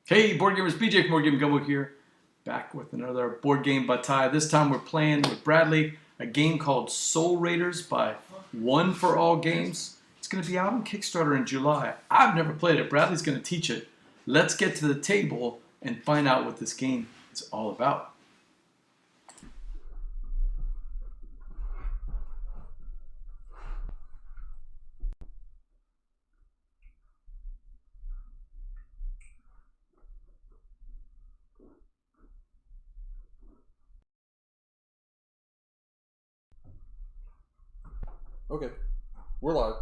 Hey, board gamers, BJ from Game Gumbo here, back with another board game bataille. This time we're playing with Bradley a game called Soul Raiders by One for All Games. It's going to be out on Kickstarter in July. I've never played it. Bradley's going to teach it. Let's get to the table and find out what this game is all about. Okay, we're live.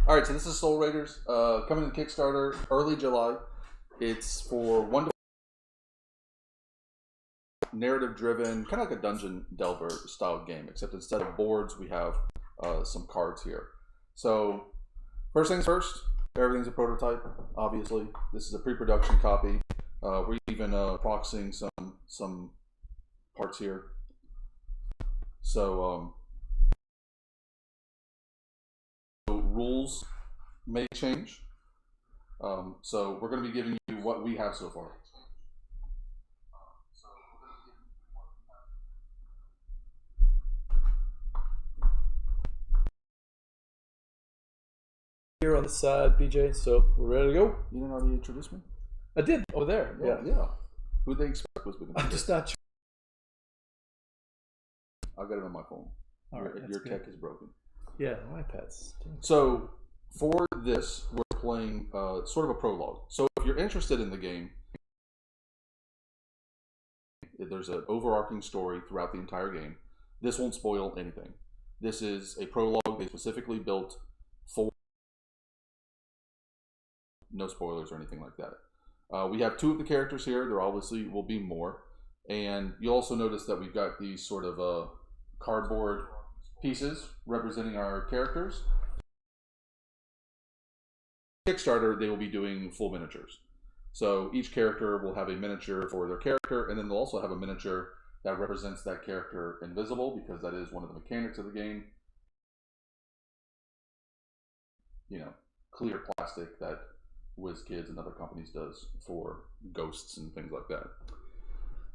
All right, so this is Soul Raiders, coming to Kickstarter early July. It's for one narrative-driven, kind of like a Dungeon Delver style game, except instead of boards, we have some cards here. So, first things first, everything's a prototype, obviously. This is a pre-production copy. We're even proxying some parts here. So, rules may change. So we're going to be giving you what we have so far. Here on the side, BJ, so we're ready to go? You didn't already introduce me? I did. Over there. Yeah. Who did they expect was going to be? I'm just not sure. I've got it on my phone. All right, your tech is broken. Yeah, my iPad's. So for this, we're playing sort of a prologue. So if you're interested in the game, there's an overarching story throughout the entire game. This won't spoil anything. This is a prologue they specifically built for. No spoilers or anything like that. We have two of the characters here. There obviously will be more. And you'll also notice that we've got these sort of cardboard pieces representing our characters. Kickstarter, they will be doing full miniatures. So each character will have a miniature for their character, and then they'll also have a miniature that represents that character invisible, because that is one of the mechanics of the game. You know, clear plastic that WizKids and other companies does for ghosts and things like that.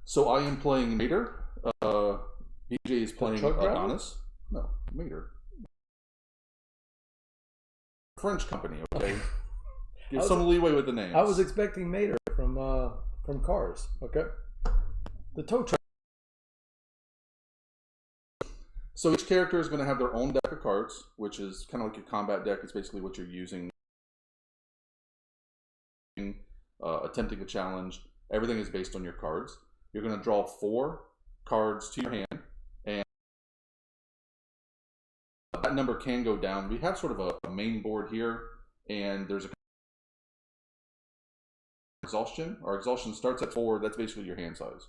So I am playing Mater. BJ is playing Adonis. No, Mater. French company, okay? Give some leeway with the names. I was expecting Mater from Cars. Okay. The tow truck. So each character is going to have their own deck of cards, which is kind of like your combat deck. It's basically what you're using. Attempting a challenge. Everything is based on your cards. You're going to draw 4 cards to your hand, and that number can go down. We have sort of a main board here, and there's a exhaustion. Our exhaustion starts at 4. That's basically your hand size.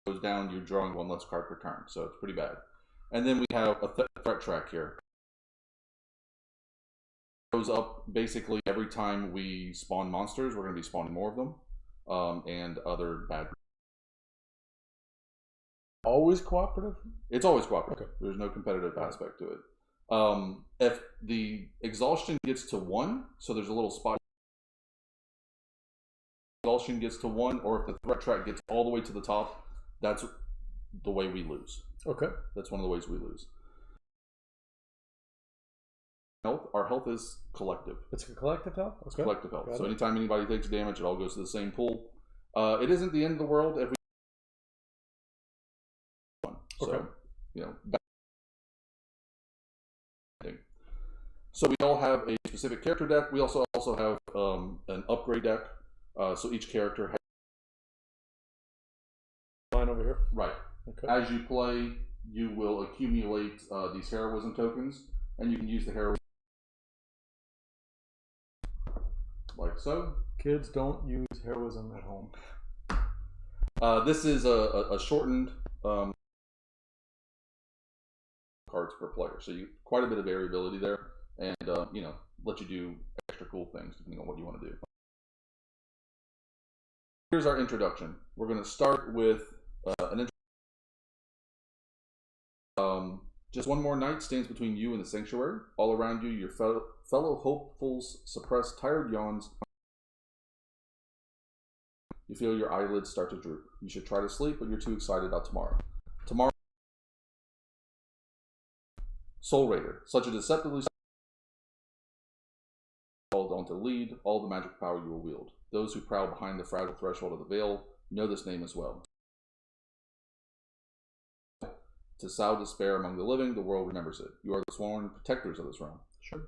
Goes down, you're drawing 1 less card per turn, so it's pretty bad. And then we have a threat track here. Goes up basically every time we spawn monsters. We're going to be spawning more of them. And other bad. Always cooperative? It's always cooperative. Okay. There's no competitive aspect to it. If the exhaustion gets to 1, so there's a little spot. Exhaustion gets to 1, or if the threat track gets all the way to the top, that's the way we lose. Okay. That's one of the ways we lose. Health. Our health is collective. It's a collective health? Okay. It's collective health. Got so it. anytime anybody takes damage, it all goes to the same pool. It isn't the end of the world if we. So, okay. You know. So we all have a specific character deck. We also have an upgrade deck. So each character has. Line over here. Right. Okay. As you play, you will accumulate these heroism tokens, and you can use the heroism. Like so. Kids, don't use heroism at home. This is a shortened cards per player, so you quite a bit of variability there, and you know, let you do extra cool things depending on what you want to do. Here's our introduction. We're going to start with an Just one more night stands between you and the sanctuary. All around you, your fellow hopefuls suppress tired yawns. You feel your eyelids start to droop. You should try to sleep, but you're too excited about tomorrow. Tomorrow, Soul Raider. Such a deceptively called on to lead all the magic power you will wield. Those who prowl behind the fragile threshold of the veil know this name as well. To sow despair among the living, the world remembers it. You are the sworn protectors of this realm. Sure.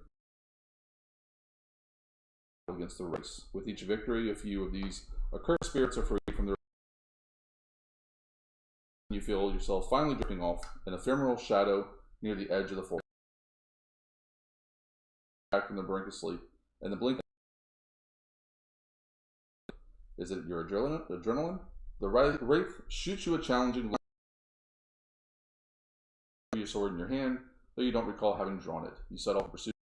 Against the race. With each victory, a few of these accursed spirits are freed from their. You feel yourself finally drifting off, an ephemeral shadow near the edge of the forest. Back from the brink of sleep, and the blink. Is it your adrenaline? The wraith shoots you a challenging. Your sword in your hand, though you don't recall having drawn it. You set off in pursuit.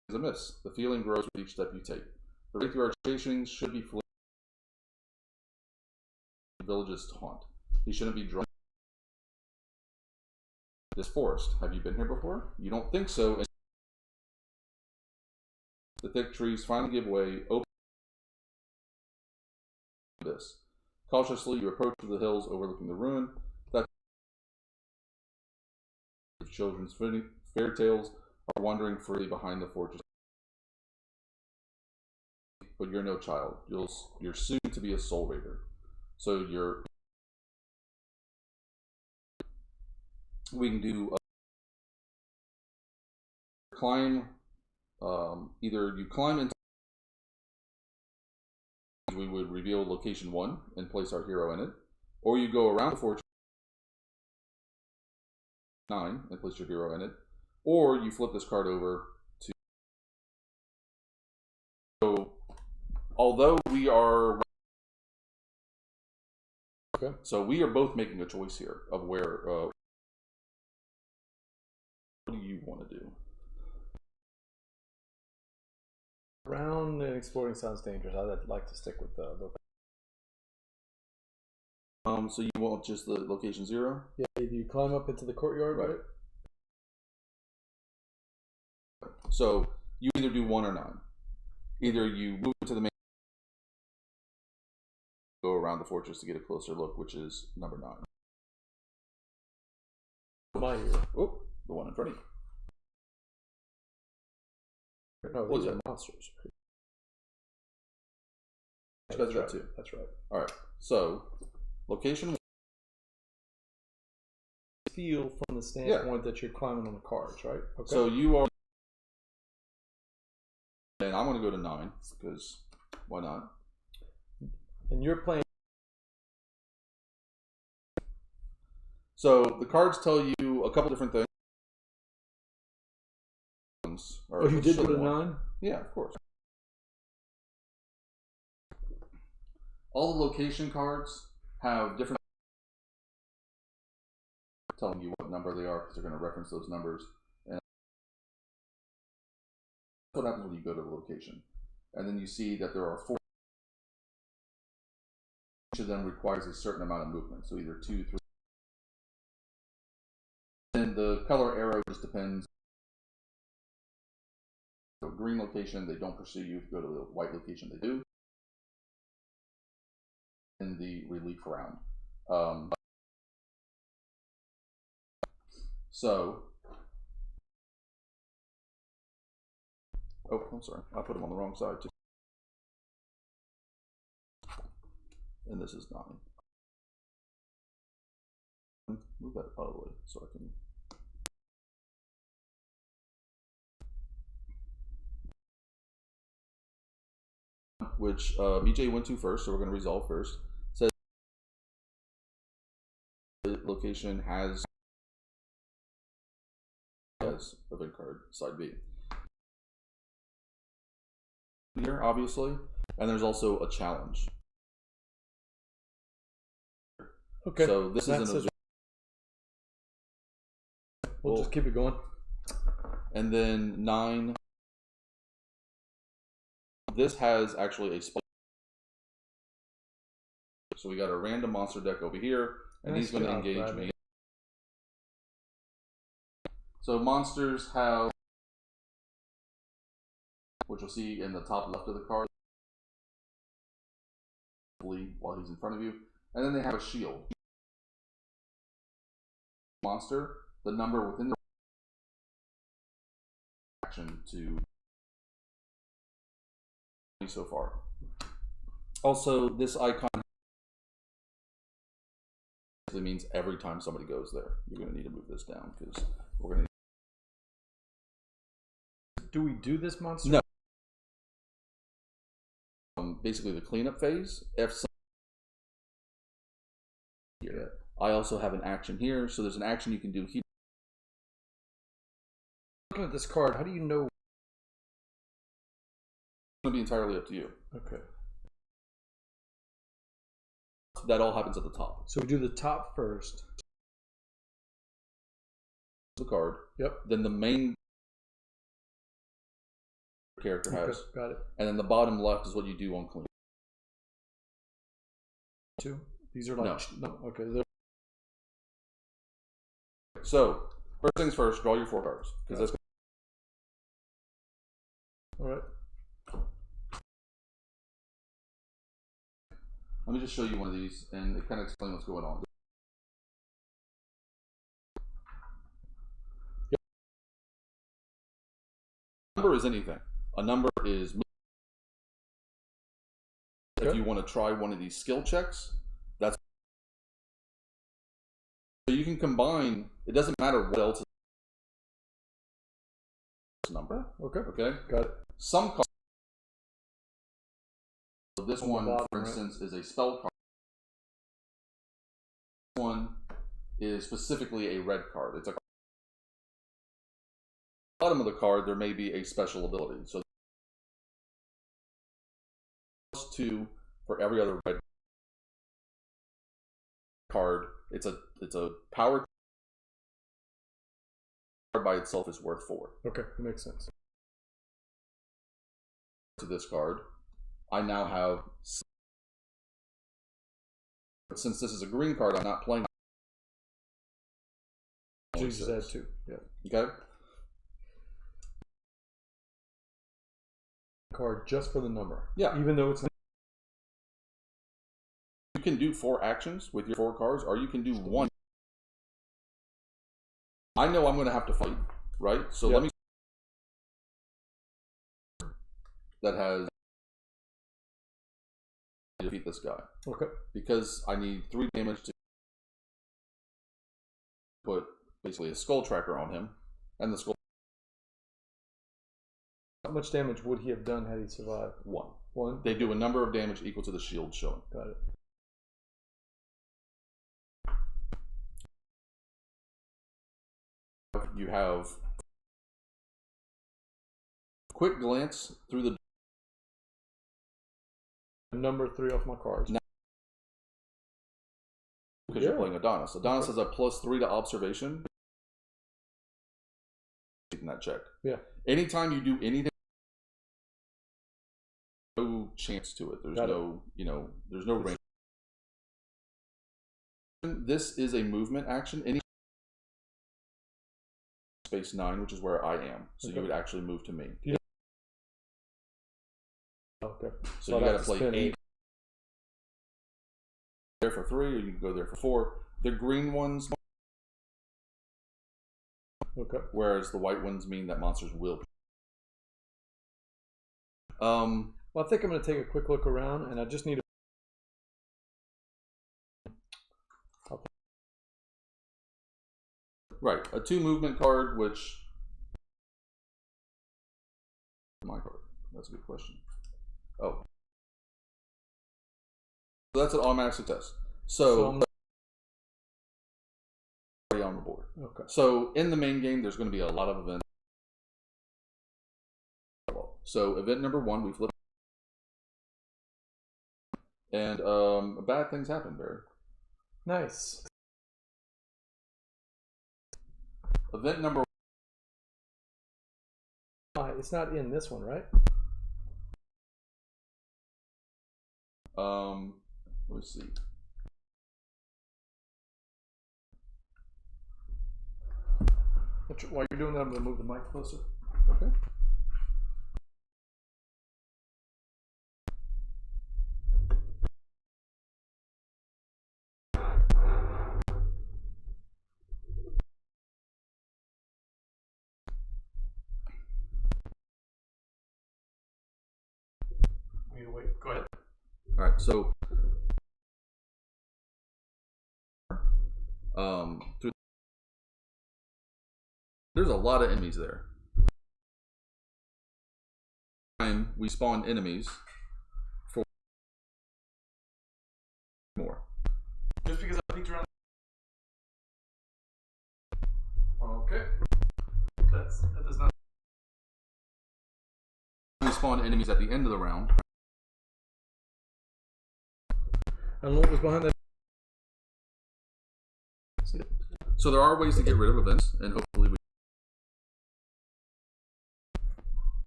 Is a miss. The feeling grows with each step you take. The wraith you are chasing should be fleeing villages to haunt. He shouldn't be drawn. This forest. Have you been here before? You don't think so. The thick trees finally give way. Open this. Cautiously, you approach the hills overlooking the ruin. Children's fairy tales are wandering freely behind the fortress. But you're no child. You're soon to be a soul raider. So we can do climb. Either you climb into. We would reveal location 1 and place our hero in it, or you go around the fortress 9 and place your hero in it, or you flip this card over to. So, although we are. Okay. So we are both making a choice here of where. What do you want to do? Around and exploring sounds dangerous. I'd like to stick with the. So you want just the location 0? Yeah, you climb up into the courtyard, right? So you either do 1 or 9. Either you move to the main, go around the fortress to get a closer look, which is number 9. My hero. Oh, the one in front of you. No, these are monsters. That's right. Too. That's right. All right. So location. Feel from the standpoint that you're climbing on the cards, right? Okay. So you are. And I'm going to go to 9 because why not? And you're playing. So the cards tell you a couple different things. Oh, you did go to 9? Yeah, of course. All the location cards have different telling you what number they are because they're going to reference those numbers. And what happens when you go to the location. And then you see that there are 4. Each of them requires a certain amount of movement. So either 2, 3. And the color arrow just depends. So green location, they don't pursue you. If you go to the white location, they do. In the relief round. So, oh, I'm sorry. I put them on the wrong side too. And this is 9. Move that out of the way so I can. Which BJ went to first, so we're going to resolve first. Says the location has event card side B. Here, obviously, and there's also a challenge. Okay. So this is an. We'll just keep it going. And then 9. This has actually a spell. So we got a random monster deck over here, and he's going to engage me. So monsters have, which you'll see in the top left of the card, while he's in front of you, and then they have a shield. Monster, the number within the action to so far. Also, this icon means every time somebody goes there, you're going to need to move this down because we're going to. Do we do this monster? No. Basically, the cleanup phase. If here, I also have an action here, so there's an action you can do here. Looking at this card, how do you know? It's going to be entirely up to you. Okay. That all happens at the top. So we do the top first. The card. Yep. Then the main character has. Okay, got it. And then the bottom left is what you do on clean. 2. These are like no. Okay. So first things first, draw your 4 cards because that's. All right. Let me just show you one of these and it kind of explain what's going on. Yep. A number is anything. A number is. Okay. If you want to try one of these skill checks, that's. So you can combine. It doesn't matter what else is number. Okay. Okay. Got it. Some cards. This On the one, bottom, for instance, is a spell card. This one is specifically a red card. It's a bottom of the card. There may be a special ability. So +2 for every other red card. It's a power card by itself is worth 4. Okay, makes sense. To this card, I now have. But since this is a green card, I'm not playing. Jesus add 2. Yeah. Okay. Card just for the number. Yeah. Even though it's not. You can do 4 actions with your 4 cards, or you can do 1. I know I'm going to have to fight, right? So let me. That has. Defeat this guy. Okay. Because I need 3 damage to put basically a skull tracker on him, and the skull. How much damage would he have done had he survived? 1. 1. They do a number of damage equal to the shield showing. Got it. You have quick glance through the Number 3 off my cards. because you're playing Adonis. Adonis has a +3 to observation. Taking that check. Yeah. Anytime you do anything, no chance to it. There's Got no, there's no range. This is a movement action. Any space 9, which is where I am. So you would actually move to me. Okay. So you got to play 8 there for 3, or you can go there for 4. The green ones, whereas the white ones mean that monsters will. Well, I think I'm going to take a quick look around, and I just need to. Right, a 2 movement card, which. My card. That's a good question. Oh. So that's an automatic success. So already on the board. Okay. So in the main game, there's going to be a lot of events. So event number 1, we flip. And bad things happen, Barry. Nice. Event number 1. It's not in this one, right? Let me see. While you're doing that, I'm going to move the mic closer. Okay. Wait, go ahead. All right. So, there's a lot of enemies there. We spawn enemies for more. Just because I peeked around. Okay. That does not. We spawn enemies at the end of the round. And what was behind that? So there are ways to get rid of events, and hopefully we.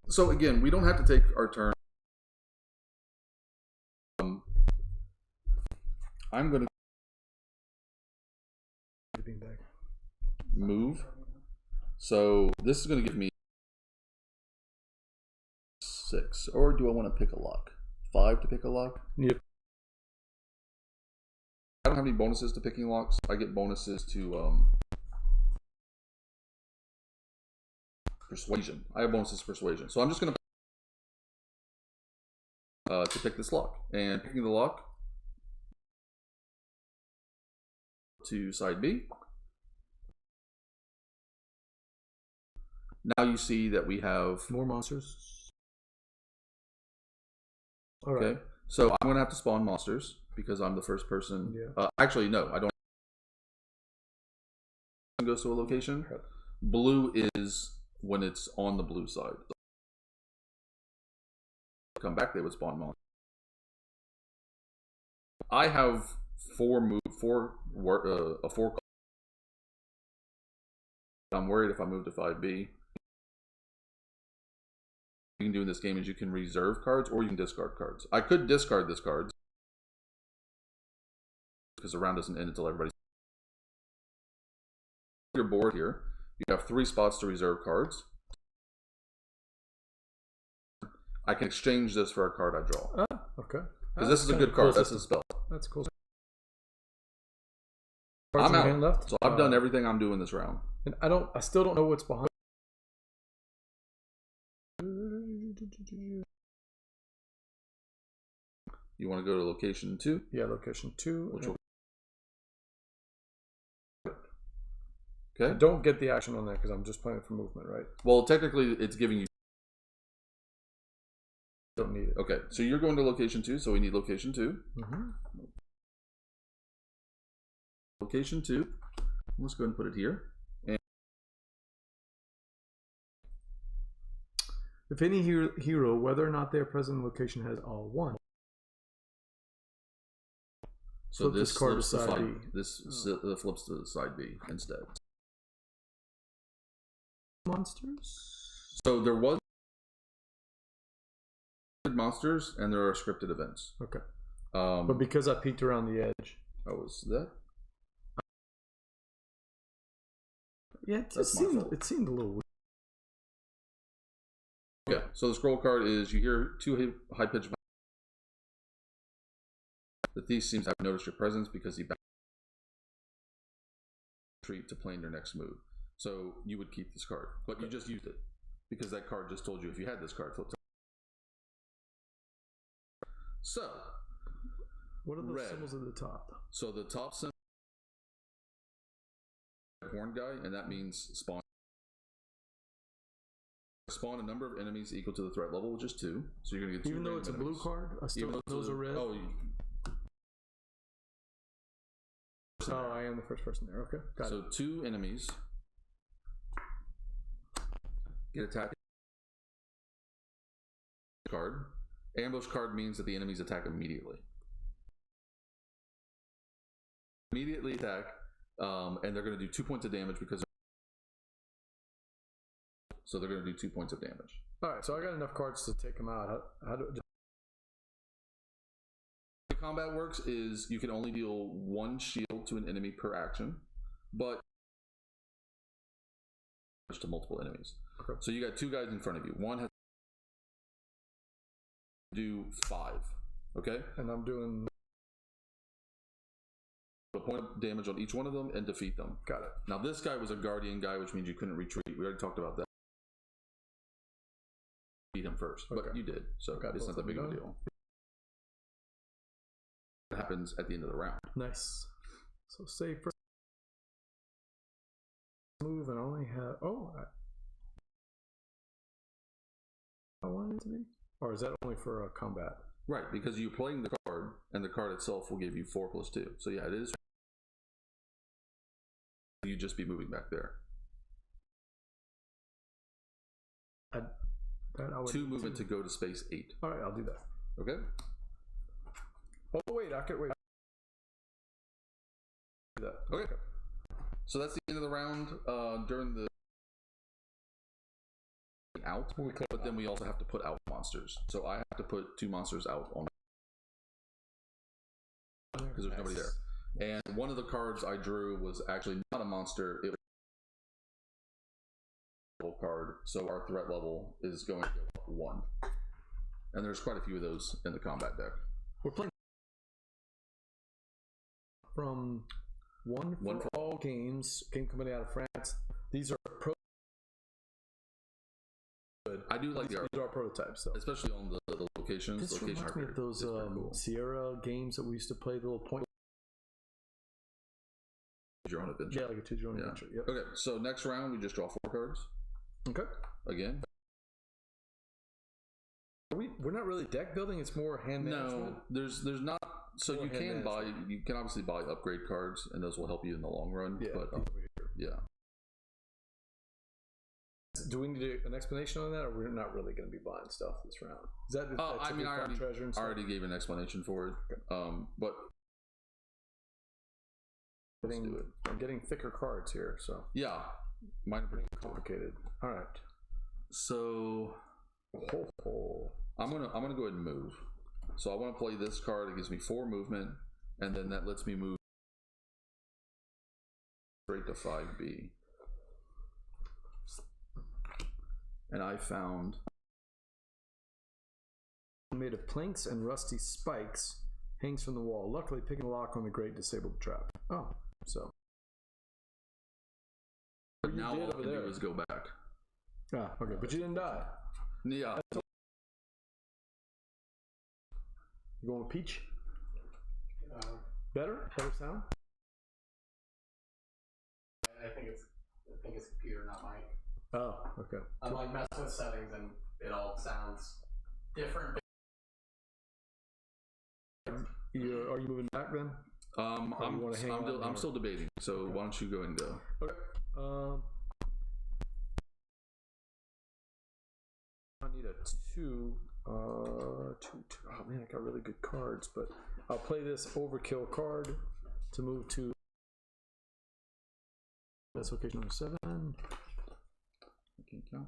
So again, we don't have to take our turn. I'm going to move. So this is going to give me 6. Or do I want to pick a lock? 5 to pick a lock? Yep. I don't have any bonuses to picking locks. I get bonuses to persuasion. I have bonuses to persuasion. So I'm just going to pick this lock. And picking the lock to side B. Now you see that we have more monsters. All right. Okay, so I'm going to have to spawn monsters because I'm the first person. Yeah. Actually, no, I don't. Goes to a location. Blue is when it's on the blue side. Come back, they would spawn monsters. I have 4. I'm worried if I move to 5B. You can do in this game is you can reserve cards or you can discard cards. I could discard this card because the round doesn't end until everybody's your board here. You have 3 spots to reserve cards. I can exchange this for a card I draw. Okay. Because this is a good card. Cool. That's a spell. That's cool. I'm out. Left. So I've done everything I'm doing this round. And I still don't know what's behind. You want to go to location 2? Yeah, location 2. Which will... I Okay. don't get the action on there because I'm just playing for movement, right? Well, technically, it's giving you. Don't need it. Okay, so you're going to location 2, so we need location 2. Mm-hmm. Location 2. Let's go ahead and put it here. And If any hero, whether or not their present location has all 1. so Flip this card to flips to side side. B. This flips to side B instead. Monsters? So there was monsters and there are scripted events. Okay. But because I peeked around the edge. Oh, is that? Yeah, it seemed a little weird. Yeah, so the scroll card is you hear 2 high pitched. The thief seems to have noticed your presence because he retreat to plan your next move. So you would keep this card, but you just used it because that card just told you if you had this card, flip to. So, What are the red. symbols at the top? So the top symbol, horn guy, and that means spawn. Spawn a number of enemies equal to the threat level, which is 2. So you're gonna get 2. Even though it's a blue card, I still those are red. Oh, I am the first person there. Okay, got so it. 2 enemies get attacked. Card. Ambush card means that the enemies attack immediately. Immediately attack, and they're going to do 2 points of damage because. So they're going to do 2 points of damage. All right, so I got enough cards to take them out. How do? The combat works is you can only deal 1 shield to an enemy per action, but to multiple enemies. Okay. So you got two guys in front of you. One has to do 5. Okay? And I'm doing. A point of damage on each one of them and defeat them. Got it. Now this guy was a guardian guy, which means you couldn't retreat. We already talked about that. Beat him first, but you did, so it's not that big of a deal. It happens at the end of the round. Nice. So say first move, and I only have. Oh, I want it to be. Or is that only for combat? Right, because you're playing the card, and the card itself will give you 4 + 2. So yeah, it is. You just be moving back there. I would 2 movement to go to space 8. All right, I'll do that. Okay. Oh wait, I could wait. Do that. Okay. So that's the end of the round. During the out, but then we also have to put out monsters. So I have to put 2 monsters out on because there's nobody there. And one of the cards I drew was actually not a monster. It was a card, so our threat level is going to go up 1. And there's quite a few of those in the combat deck. We're playing from one for all games. Game company out of France. These are I do like the art. These are prototypes, though. Especially on the locations. This location reminds me of those cool. Sierra games that we used to play. The little point. Your own adventure. Yeah, like a choose your own adventure. Yep. Okay, so next round we just draw 4 cards. Okay. Again. We're not really deck building. It's more hand management. No, there's not. So you can obviously buy upgrade cards, and those will help you in the long run. Yeah. But yeah. Do we need an explanation on that, or we're not really going to be buying stuff this round? Is that? I mean, I already gave an explanation for it. Okay. But I'm getting thicker cards here, so yeah, mine are pretty complicated. All right. So I'm gonna go ahead and move. So I want to play this card. It gives me 4 movement, and then that lets me move straight to 5B. And I found made of planks and rusty spikes, hangs from the wall. Luckily, picking a lock on the grate disabled the trap. Oh, so. But now all I can do is go back. Ah, okay, but you didn't die. Yeah. You going with peach? Better sound. I think it's computer, not mic. Oh, okay. I'm like messing with settings and it all sounds different. Are you moving back then? I'm still debating. So okay. Why don't you go and go? Okay. I need a 2. 2. Oh man, I got really good cards, but I'll play this overkill card to move to. That's location number 7. Can't count.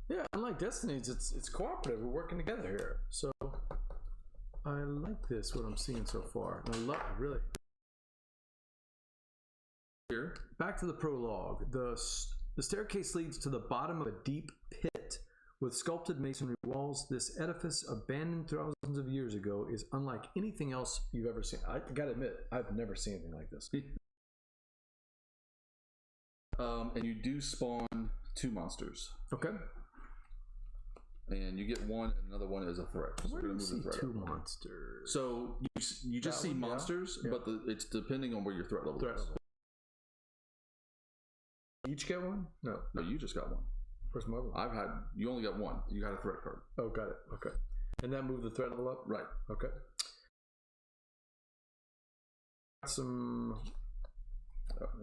Yeah, unlike Destiny's, it's cooperative. We're working together here, so I like this. What I'm seeing so far, and I really. Here, back to the prologue. The staircase leads to the bottom of a deep pit with sculpted masonry walls. This edifice, abandoned thousands of years ago, is unlike anything else you've ever seen. I gotta admit, I've never seen anything like this. And you do spawn 2 monsters. Okay. And you get 1, and another one is a threat. So Where do you see 2 monsters? So you just see monsters, yeah. But it's depending on where your threat level is. Each get 1? No, you just got 1. Where's my one? You only got 1. You got a threat card. Oh, got it. Okay. And that moved the threat level up? Right. Okay. And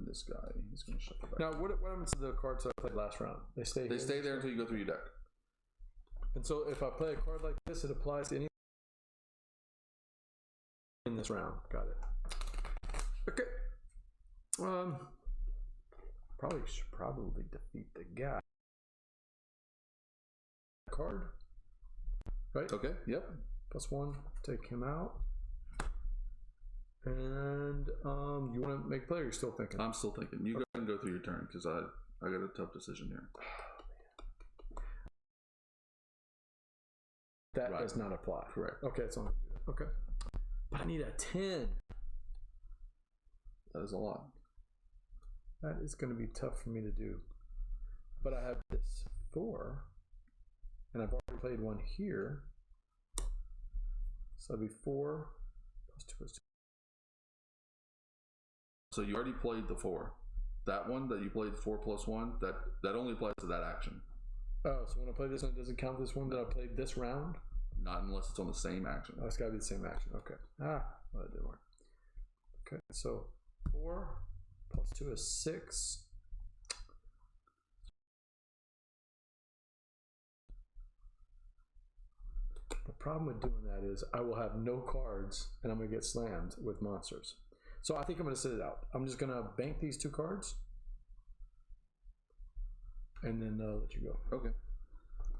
this guy, he's going to shut the back. Now, what happens to the cards that I played last round? They stay there until you go through your deck. And so if I play a card like this, it applies to any in this round. Got it. Okay. Probably defeat the guy. Card. Right? Okay, yep. +1, take him out. And you want to make a play, or you're still thinking? I'm still thinking. You go and go through your turn because I got a tough decision here. That Right. does not apply. Correct. Okay, it's on. Okay. But I need a 10. That is a lot. That is going to be tough for me to do. But I have this 4, and I've already played one here. So it'll be 4 plus 2 plus 2. So you already played the 4. That one that you played 4 plus 1, that only applies to that action. Oh, so when I play this one, it doesn't count this one that I played this round? Not unless it's on the same action. Oh, it's got to be the same action. Okay. Well, that didn't work. Okay, so 4 plus 2 is 6. The problem with doing that is I will have no cards and I'm going to get slammed with monsters. So I think I'm going to sit it out. I'm just going to bank these 2 cards and then let you go. Okay.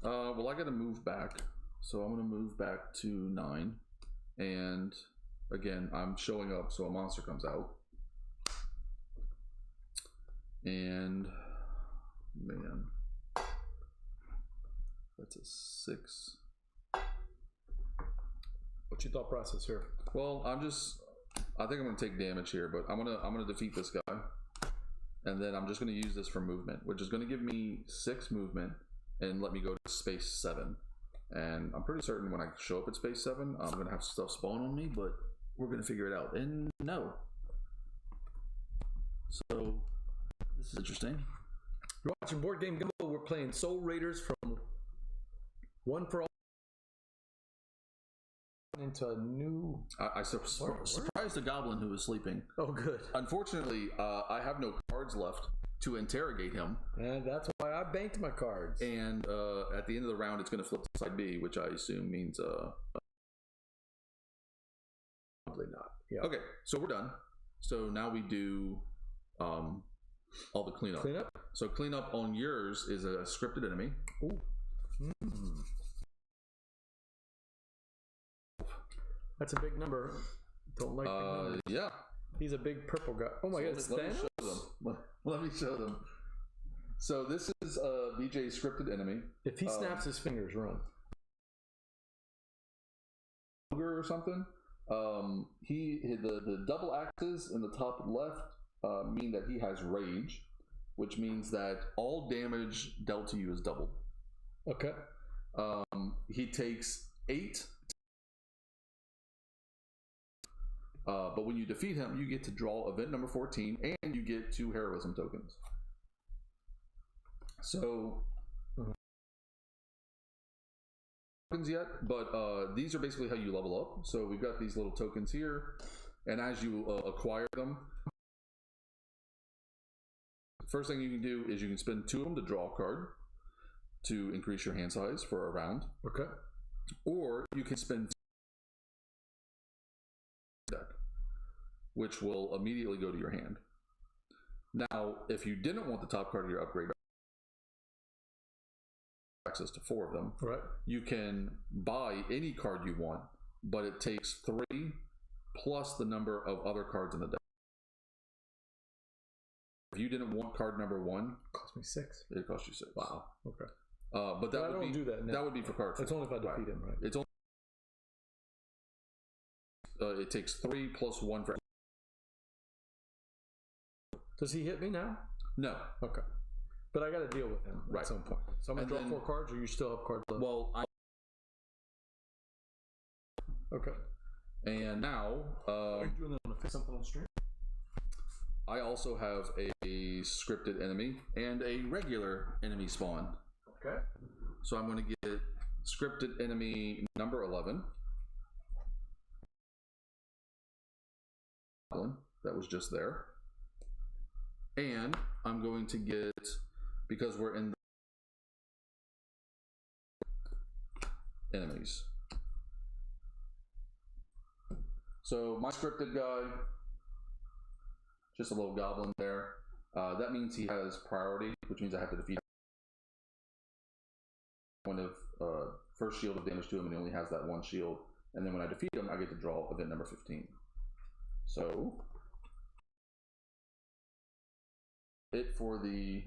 Well, I got to move back. So I'm going to move back to 9. And again, I'm showing up, so a monster comes out. And man, that's a 6. What's your thought process here? Well, I think I'm going to take damage here, but I'm going to defeat this guy. And then I'm just going to use this for movement, which is going to give me 6 movement and let me go to space 7. And I'm pretty certain when I show up at space 7, I'm going to have stuff spawn on me, but we're going to figure it out. And no. So this is interesting. You're watching Board Game Gumbo. We're playing Soul Raiders from One for All into a new... I surprised a goblin who was sleeping. Oh, good. Unfortunately, I have no cards left to interrogate him. And that's why I banked my cards. And at the end of the round, it's going to flip to side B, which I assume means... Probably not. Yeah. Okay, so we're done. So now we do all the cleanup. Cleanup? So cleanup on yours is a scripted enemy. Ooh. That's a big number. Don't like big numbers. Yeah. He's a big purple guy. Oh my god, it's let me Thanos? show them. Let me show them. So this is BJ's scripted enemy. If he snaps his fingers, run. Or something. The double axes in the top left mean that he has rage, which means that all damage dealt to you is doubled. Okay. He takes 8. But when you defeat him, you get to draw event number 14, and you get 2 heroism tokens. So, tokens yet, but these are basically how you level up. So we've got these little tokens here, and as you acquire them, first thing you can do is you can spend 2 of them to draw a card to increase your hand size for a round. Okay. Or you can spend deck, which will immediately go to your hand. Now, if you didn't want the top card of your upgrade, access to 4 of them, Right. you can buy any card you want, but it takes 3 plus the number of other cards in the deck. If you didn't want card number 1, Cost me 6. it cost you 6. Wow. Okay. But that I would don't be do that now. that would be for card. It's only if I defeat him, right? It's only it takes 3 plus 1 for. Does he hit me now? No. Okay. But I got to deal with him Right. at some point. So I'm going to And draw then- 4 cards, or you still have cards left? Well, Okay. and now Are you doing that on something on stream? I also have a scripted enemy and a regular enemy spawn. Okay. So I'm going to get scripted enemy number 11. That was just there. And I'm going to get, because we're in the enemies. So my scripted guy, just a little goblin there. That means he has priority, which means I have to defeat one of first shield of damage to him, and he only has that 1 shield. And then when I defeat him, I get to draw event number 15. So that's it for the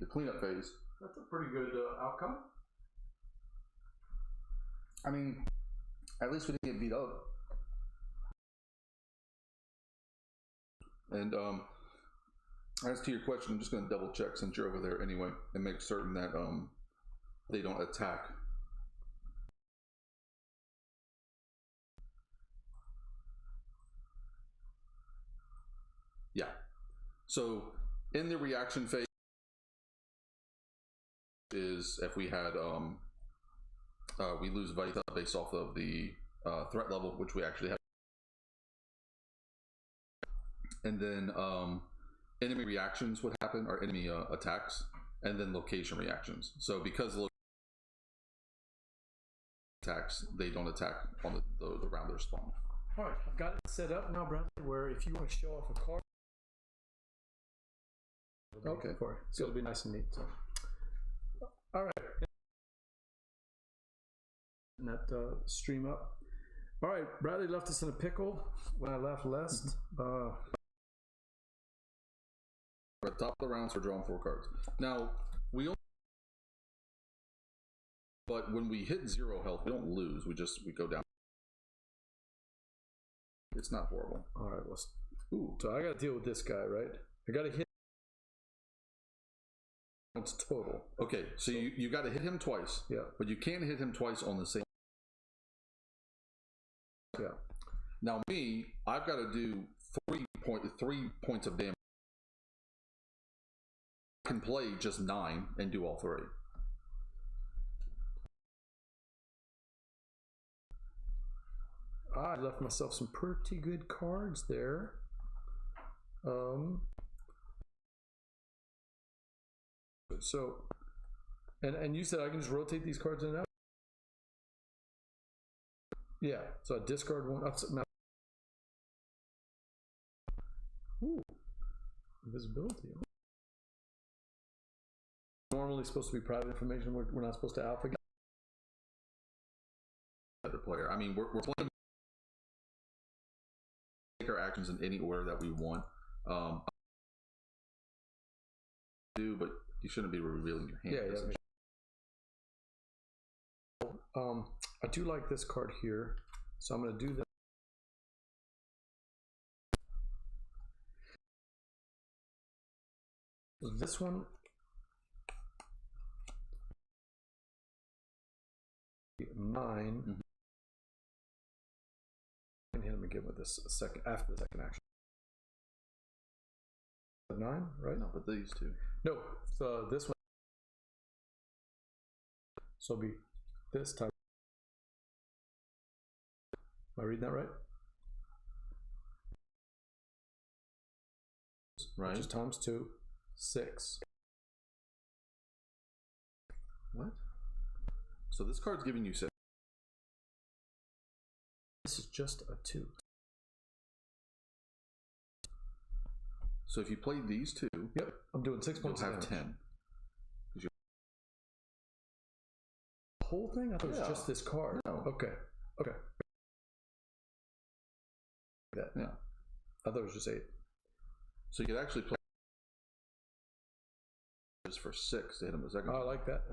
cleanup phase. That's a pretty good outcome. I mean, at least we didn't get beat up. And as to your question, I'm just going to double check since you're over there anyway, and make certain that they don't attack. Yeah. So in the reaction phase is if we had we lose Vita based off of the threat level, which we actually have, and then enemy reactions would happen, or enemy attacks, and then location reactions. So because attacks, they don't attack on the round their spawn. All right, I've got it set up now, Bradley, where if you want to show off a card, Okay. for it. So it'll be nice and neat. So, all right, and that stream up. All right, Bradley left us in a pickle when I left last. At the top of the rounds, we're drawing 4 cards. Now we only, but when we hit 0 health, we don't lose. We go down. It's not horrible. All right, well, so I got to deal with this guy, right? I got to hit. It's total. Okay, so you got to hit him twice. Yeah. But you can't hit him twice on the same. Yeah. Now I've got to do 3 points of damage. I can play just 9 and do all 3. I left myself some pretty good cards there. So, and you said I can just rotate these cards in and out? Yeah, so I discard one. Ooh, invisibility. Normally supposed to be private information. We're not supposed to alpha. Other player. I mean, we're playing. Take our actions in any order that we want. But you shouldn't be revealing your hand. Yeah. I do like this card here, so I'm going to do that. This one, 9. Mm-hmm. I can hit him again with this after the second action. 9, right? No, but these 2. No, so this one. So it'll be this type. Am I reading that right? Right. Which is times 2, 6. What? So this card's giving you 6. This is just a 2. So if you play these 2, Yep, I'm doing 6 points. You'll have 10. The whole thing? I thought it was just this card. No. Okay. That. Yeah. I thought it was just 8. So you could actually play just for 6 to hit him the second. Oh, I like that.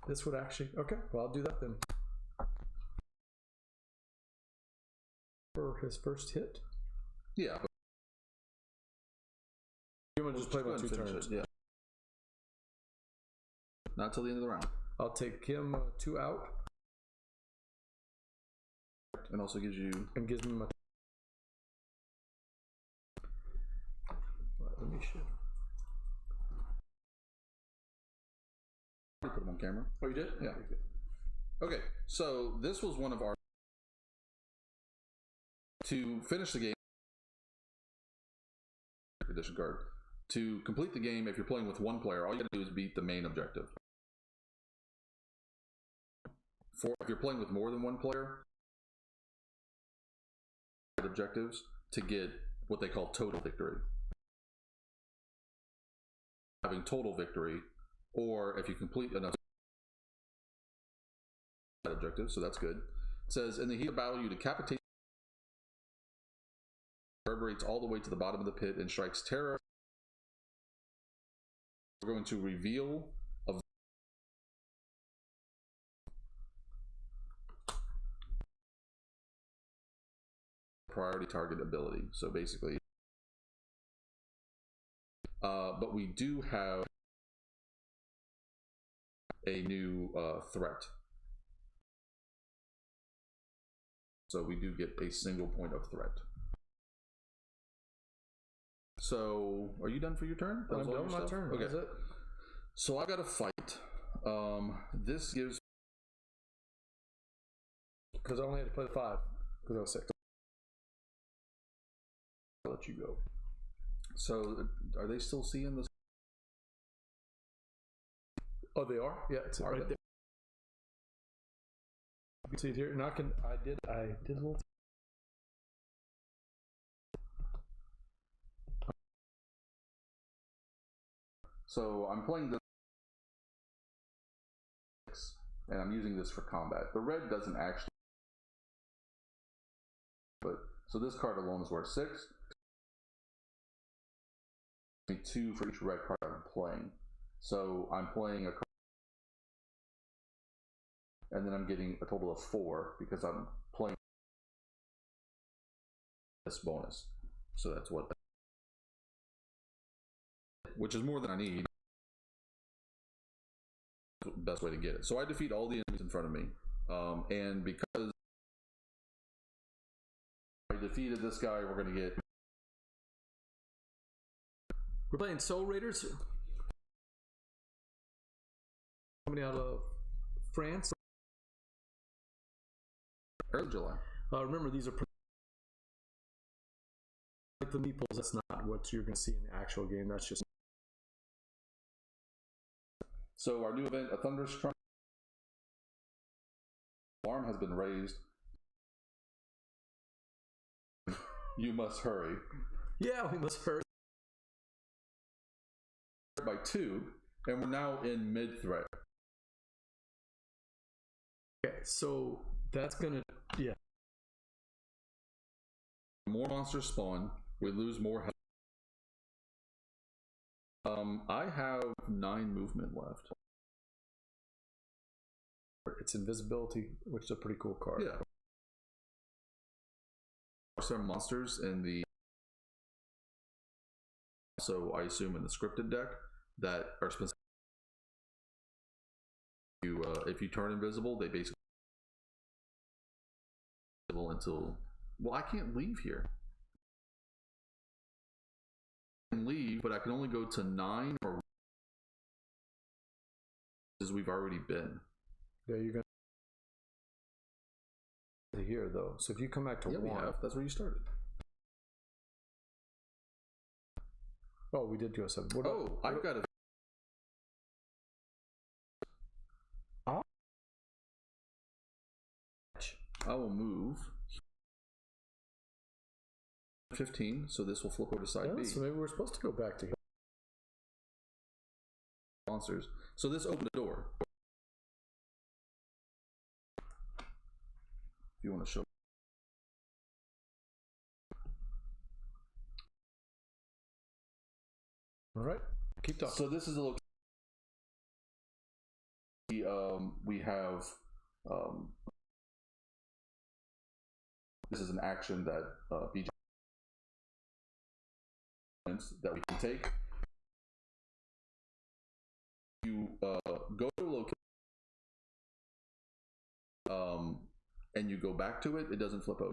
This would actually. Okay, well, I'll do that then. For his first hit. Yeah. But you want to just play my 2 turns? Yeah. Not till the end of the round. I'll take him 2 out. And also gives you. And gives me my. Let me show. Put him on camera. Oh, you did? Yeah. Okay, so this was one of our. To finish the game. Edition card. To complete the game, if you're playing with 1 player, all you gotta do is beat the main objective. If you're playing with more than 1 player, objectives to get what they call total victory. Having total victory, or if you complete enough objectives, so that's good. It says, in the heat of battle, you decapitate, reverberates all the way to the bottom of the pit and strikes terror. We're going to reveal a priority target ability. So basically, but we do have a new threat. So we do get a single point of threat. So, are you done for your turn? I'm done with my turn. Okay. That's it. So I got to fight. This gives. Because I only had to play 5. Because I was 6. I'll let you go. So, are they still seeing this? Oh, they are? Yeah, it's right there. You can see it here. And I did a little. So I'm playing this, and I'm using this for combat. The red doesn't actually, but so this card alone is worth 6. 2 for each red card I'm playing. So I'm playing a card, and then I'm getting a total of 4 because I'm playing this bonus. So that's what, which is more than I need. Best way to get it. So I defeat all the enemies in front of me, and because I defeated this guy, we're going to get. We're playing Soul Raiders. Coming out of France. Early July. Remember, these are like the meeples. That's not what you're going to see in the actual game. That's just. So our new event, a thunderous trump. Alarm has been raised. You must hurry. Yeah, we must hurry. By 2, and we're now in mid-threat. Okay, so that's gonna, yeah. More monsters spawn. We lose more health. I have 9 movement left. It's invisibility, which is a pretty cool card. Yeah. Some monsters in the. So I assume in the scripted deck that are specific. If you turn invisible, they basically until. Well, I can't leave here. I can leave, but I can only go to 9 or as we've already been. Yeah, you're gonna here though. So if you come back to 1, we have. That's where you started. Oh, we did go 7. I've got a. I will move 15, so this will flip over to side B. So maybe we're supposed to go back to here. Monsters. So this opened the door. If you want to show. All right, keep talking. So this is a location. We have. This is an action that BJ that we can take. You go to a location, and you go back to it. It doesn't flip over.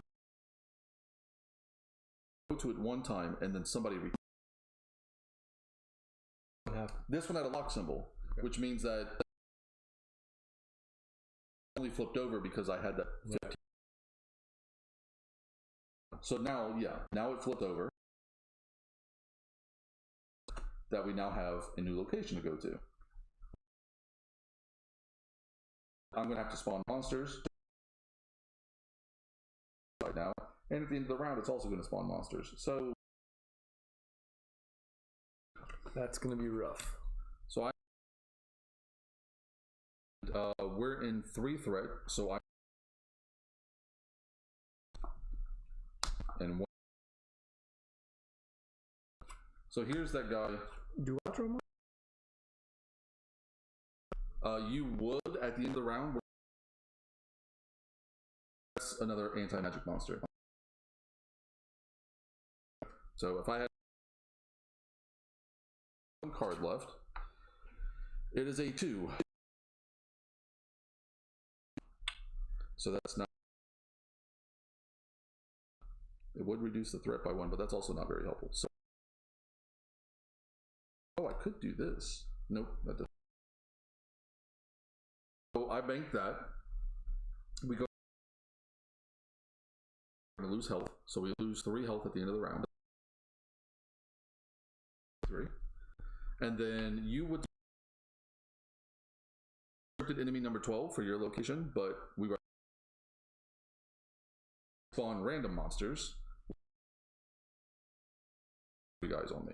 Go to it one time, and then somebody. This one had a lock symbol, which means that only flipped over because I had that 15. So now, now it flipped over. That we now have a new location to go to. I'm going to have to spawn monsters right now, and at the end of the round, it's also going to spawn monsters. So that's going to be rough. So we're in 3 threat. So and 1. So here's that guy. Do I draw more? You would at the end of the round. That's another anti-magic monster. So if I had 1 card left, it is a 2. So that's not. It would reduce the threat by 1, but that's also not very helpful. So, oh, I could do this. Nope, that doesn't. So I bank that. We go to lose health, so we lose 3 health at the end of the round. 3, and then you would enemy number 12 for your location, but we spawn random monsters. You guys on me.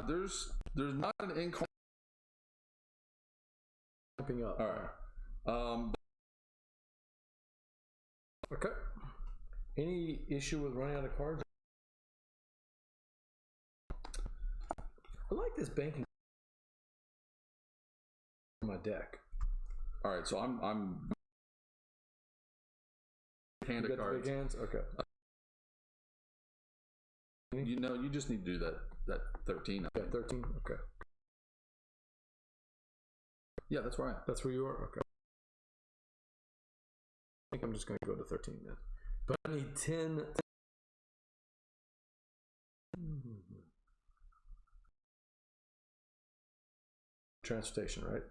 There's not an incline. Jumping up. All right. Okay. Any issue with running out of cards? I like this banking on my deck. All right. So I'm hand of cards. Big hands. Okay. You know, you just need to do that 13. Yeah, 13. Okay. Yeah, that's right. That's where you are. Okay. I think I'm just going to go to 13 then. But I need 10. Transportation, right?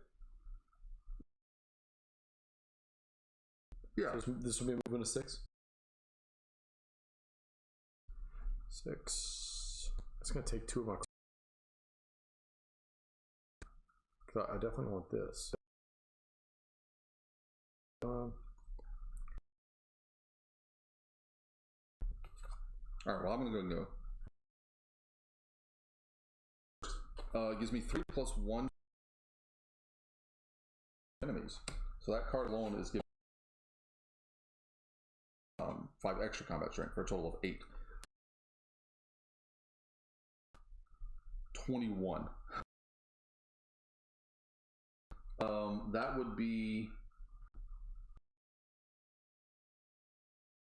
Yeah. So this will be moving to 6. 6. It's going to take 2 of my. I definitely want this. All right. Well, I'm going to go and go. It gives me 3 plus 1 enemies. So that card alone is giving 5 extra combat strength for a total of 8. 21. That would be.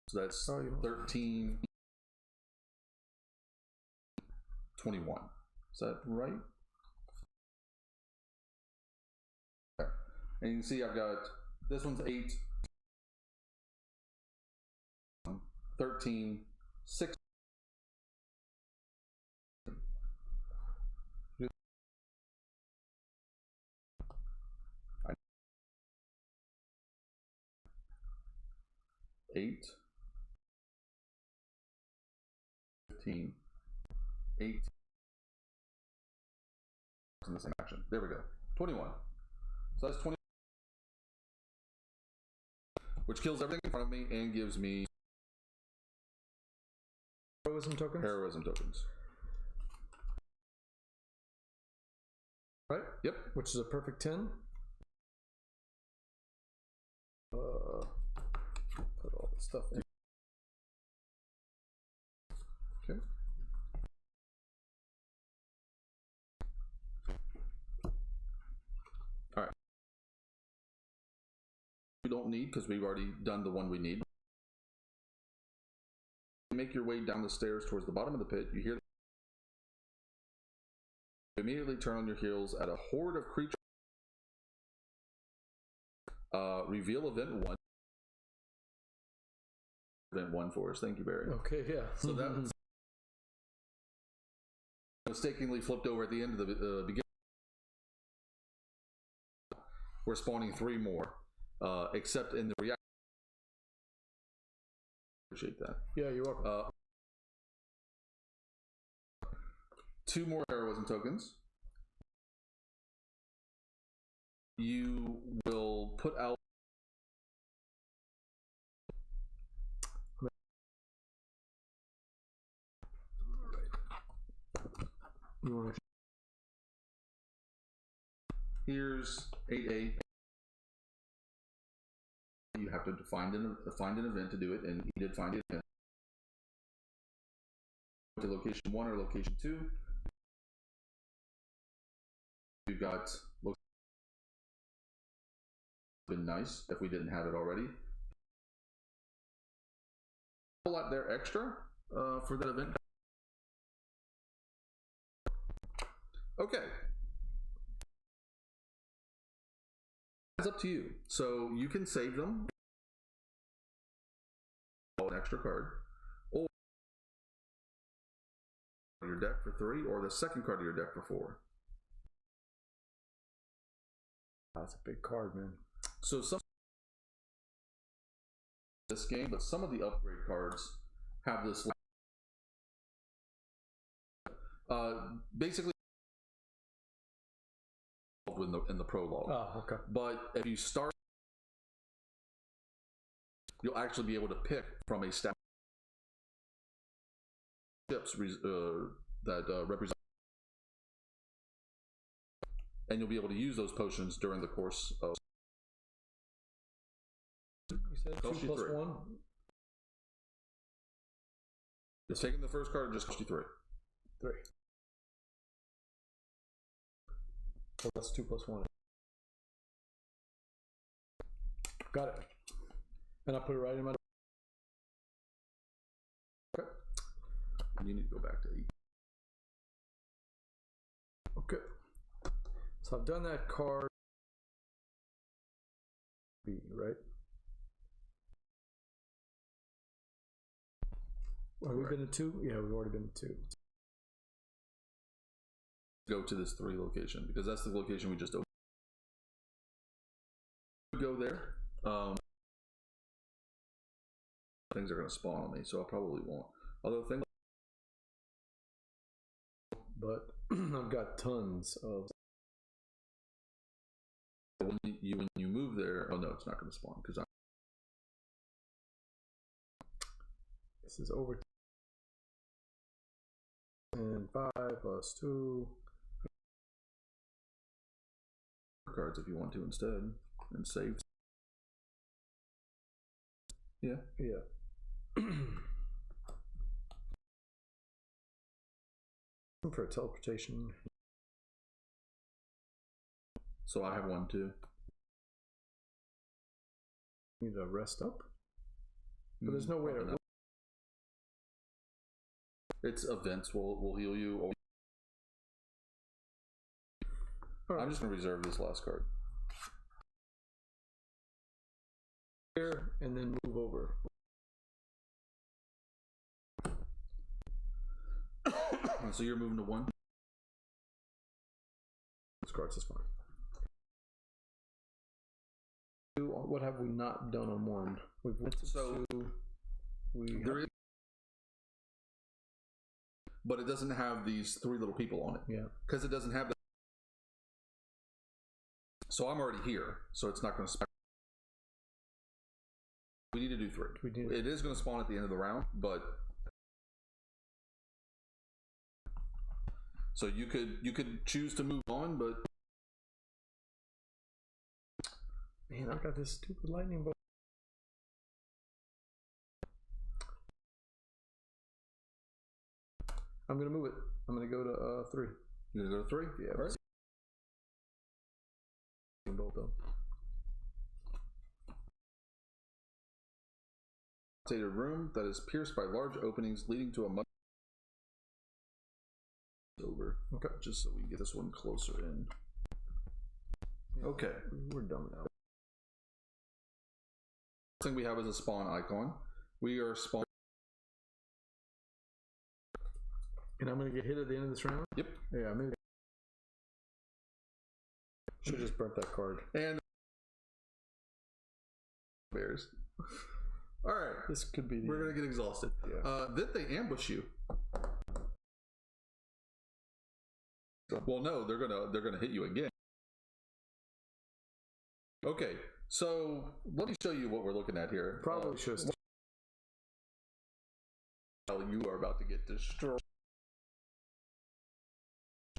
So that's 13. 21. Is that right? Okay. And you can see I've got this one's 8, 13, 6. Eight, 15, 8 in the same action. There we go. 21. So that's 20, which kills everything in front of me and gives me Heroism tokens? Heroism tokens. Right? Yep. Which is a perfect 10. Put all the stuff in. Okay. All right. We don't need because we've already done the one we need. Make your way down the stairs towards the bottom of the pit. You hear. You immediately turn on your heels at a horde of creatures. Reveal event 1. Event 1 for us. Thank you, Barry. Okay, yeah. So that mistakenly flipped over at the end of the beginning. We're spawning 3 more, except in the reaction. Appreciate that. Yeah, you're welcome. 2 more heroism tokens. You will put out. You want to... Here's 8A. you have to find an event to do it, and he did find it. To location 1 or location 2. We've got been nice if we didn't have it already. A lot there extra for that event. Okay. It's up to you. So you can save them. An extra card. Or your deck for 3, or the second card of your deck for 4. That's a big card, man. So some this game, but some of the upgrade cards have this basically in the prologue. Oh, okay. But if you start, you'll actually be able to pick from a stack of ships that represent, and you'll be able to use those potions during the course of. You said 2 Cost you plus 3. 1? It's taking the first card and just cost you 3. 3. So that's 2 plus 1. Got it. And I put it right in my. Okay. You need to go back to 8. Okay. So I've done that card. B, right? Have we been to 2? Yeah, we've already been to 2. Go to this 3 location because that's the location we just opened. Go there. Things are going to spawn on me, so I probably won't. Other things, But I've got tons of. when you move there, oh no, it's not going to spawn because This is over. And 5 plus 2. cards if you want to instead and save. Yeah. For teleportation. So I have 1 too. Need to rest up. But there's no way to. It's events will heal you. Or Right. I'm just going to reserve this last card. Here and then move over. So you're moving to 1. This card's is fine. What have we not done on 1? We've went to So 2. there is, but it doesn't have these 3 little people on it. Yeah. Because it doesn't have that. So I'm already here, so it's not going to spawn. We need to do 3. It is going to spawn at the end of the round, but so you could choose to move on, but Man, I got this stupid lightning bolt. I'm gonna move it. I'm gonna go to 3. you're going to go to 3. Yeah. All right. Bolt though. Room that is pierced by large openings leading to a mud over. Okay. Just so we can get this one closer in. Yeah, Okay. We're done now. Thing we have is a spawn icon. We are spawn. And I'm gonna get hit at the end of this round? Yep. Yeah, maybe. Should have just burnt that card. And bears. All right. This could be the We're gonna get exhausted. Yeah. Then they ambush you. Well, no, they're gonna hit you again. Okay, so let me show you what we're looking at here. Probably should. You are about to get destroyed.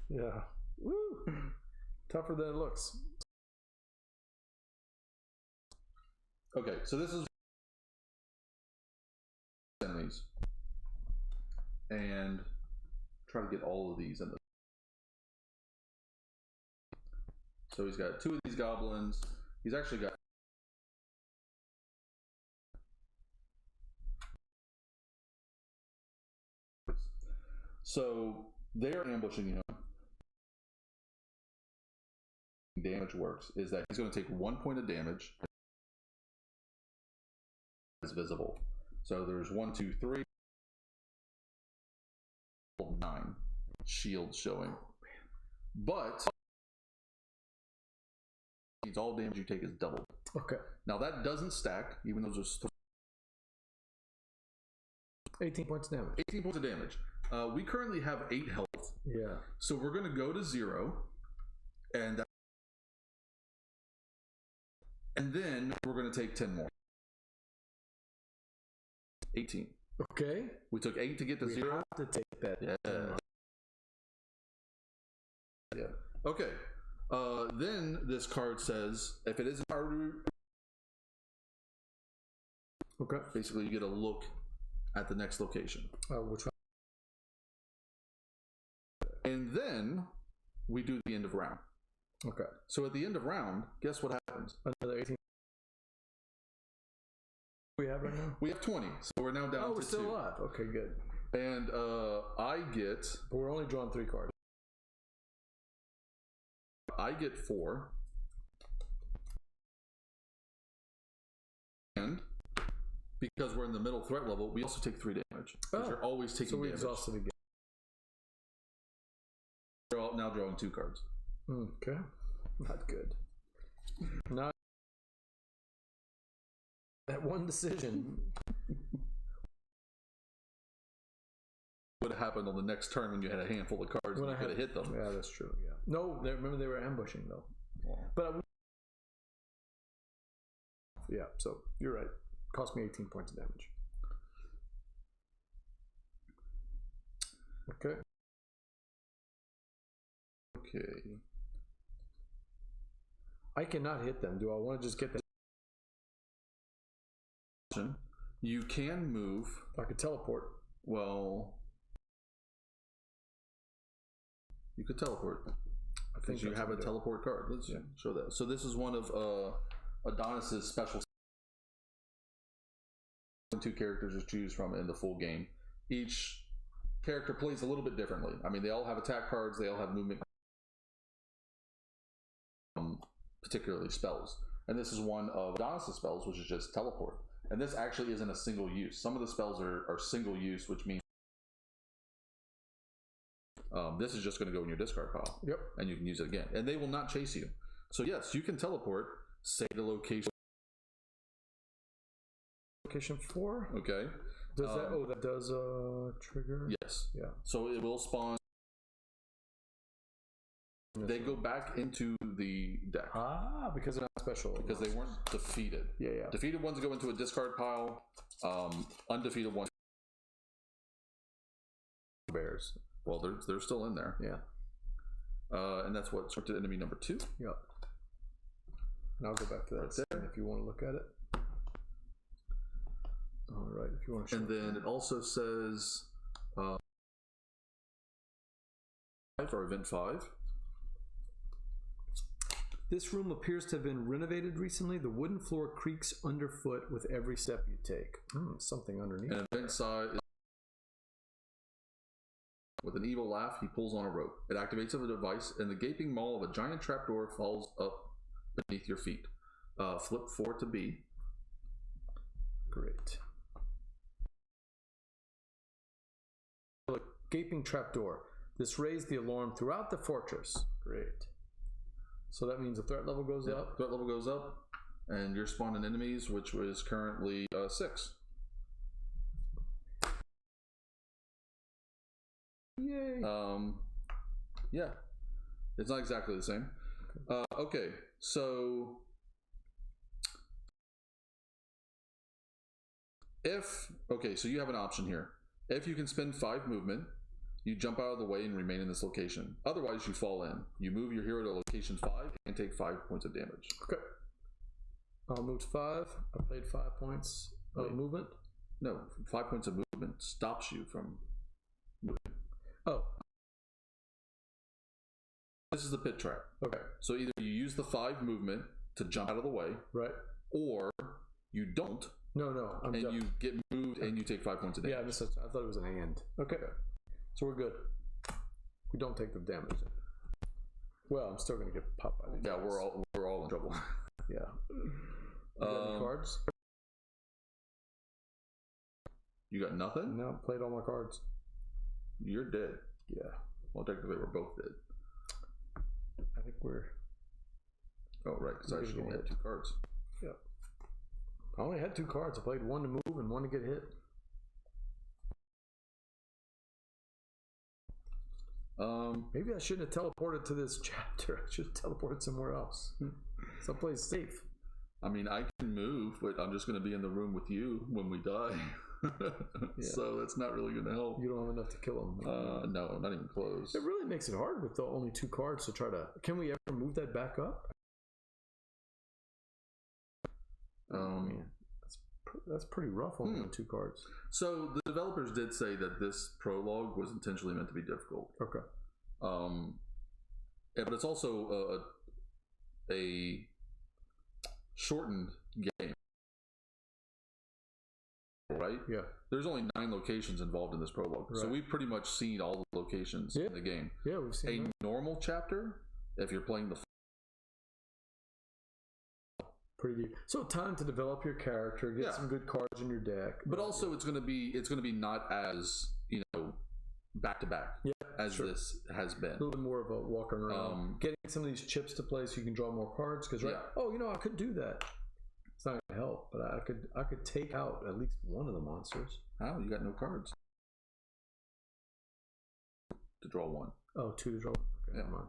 Yeah. Woo! Tougher than it looks. Okay, so this is enemies, and try to get all of these in the. So he's got 2 of these goblins. He's actually got. So they're ambushing him. Damage works is that he's going to take 1 point of damage. Is visible. So there's 1, 2, 3, 9 shields showing. But means all damage you take is doubled. Okay. Now that doesn't stack, even though there's 18 points of damage. 18 points of damage. We currently have 8 health. Yeah. So we're going to go to 0, and then we're going to take 10 more. 18. Okay. We took 8 to get to 0. Have to take that. Yeah. Yeah. Okay. Then this card says if it isn't harder, Okay. basically you get a look at the next location. Which one? And then we do the end of round. Okay. So at the end of round, guess what happens? Another 18. We have right now? We have 20. So we're now down to 2. We're still alive. Okay, good. And I get But we're only drawing 3 cards. 4. And because we're in the middle threat level, we also take 3 damage. Because you're always taking So we damage. exhausted again. We're now drawing 2 cards. Okay. Not good. Not that one decision. Would have happened on the next turn when you had a handful of cards and you could have hit them. Yeah, that's true. Yeah. No, remember they were ambushing though. But yeah, so you're right. Cost me 18 points of damage. Okay. Okay. I cannot hit them. Do I want to just get them? You can move. I could teleport. Well, you could teleport. I think Because you have a teleport card. Let's show that. So this is one of Adonis's special 2 characters to choose from in the full game. Each character plays a little bit differently. I mean, they all have attack cards. They all have movement, particularly spells. And this is one of Adonis's spells, which is just teleport. And this actually isn't a single use. Some of the spells are single use, which means this is just going to go in your discard pile. Yep. And you can use it again. And they will not chase you. So yes, you can teleport, say the location. Location 4? Okay. Does that does trigger? Yes. Yeah. So it will spawn. They go back into the deck. Because they're not special. Because they weren't defeated. Yeah. Defeated ones go into a discard pile. Undefeated ones. Bears. Well, they're still in there. Yeah. And that's what started enemy number 2. Yep. And I'll go back to that scene if you want to look at it. All right, if you want to show And then it also says for event 5. This room appears to have been renovated recently. The wooden floor creaks underfoot with every step you take. Something underneath. And event size is with an evil laugh, he pulls on a rope. It activates a device, and the gaping maw of a giant trapdoor falls up beneath your feet. Flip 4 to B. Great. Look, gaping trapdoor. This raised the alarm throughout the fortress. Great. So that means the threat level goes up. Threat level goes up, and you're spawning enemies, which is currently 6. Yay. Yeah, it's not exactly the same. Okay, so so you have an option here. If you can spend 5 movement, you jump out of the way and remain in this location. Otherwise, you fall in. You move your hero to location 5 and take 5 points of damage. Okay. Moved 5. I played 5 points of movement. No, 5 points of movement stops you from moving. Oh, This is the pit trap. okay. So either you use the 5 movement to jump out of the way, Right. or you don't, No. I'm and done. you get moved and you take 5 points of damage. Yeah, I thought it was an and. Okay. So we're good. We don't take the damage. Well, I'm still going to get popped by these. Yeah, guys. we're all in trouble. Yeah. You got any cards? You got nothing? No, played all my cards. You're dead. Yeah. Well, technically, we're both dead. I think we're. Oh, right, because I We're should gonna only get had 2 cards. Yeah. I only had 2 cards. I played 1 to move and 1 to get hit. Maybe I shouldn't have teleported to this chapter. I should have teleported somewhere else. Someplace safe. I mean, I can move, but I'm just going to be in the room with you when we die. So that's not really going to help. You don't have enough to kill them. No, not even close. It really makes it hard with the only 2 cards to try to. Can we ever move that back up? Man, that's pretty rough on only 2 cards. So the developers did say that this prologue was intentionally meant to be difficult. Okay. Yeah, but it's also a shortened game, right? Yeah. There's only 9 locations involved in this prologue, so Right. we've pretty much seen all the locations in the game. Yeah, we've seen A that. normal chapter, if you're playing the Pretty deep. So time to develop your character, get some good cards in your deck. but also it's going to be not as back to back as this has been. A little bit more of a walking around, getting some of these chips to play so you can draw more cards. Because I could do that. It's not gonna help, but I could take out at least one of the monsters. How? You got no cards to draw 1. Oh, 2 to draw. Okay, never mind.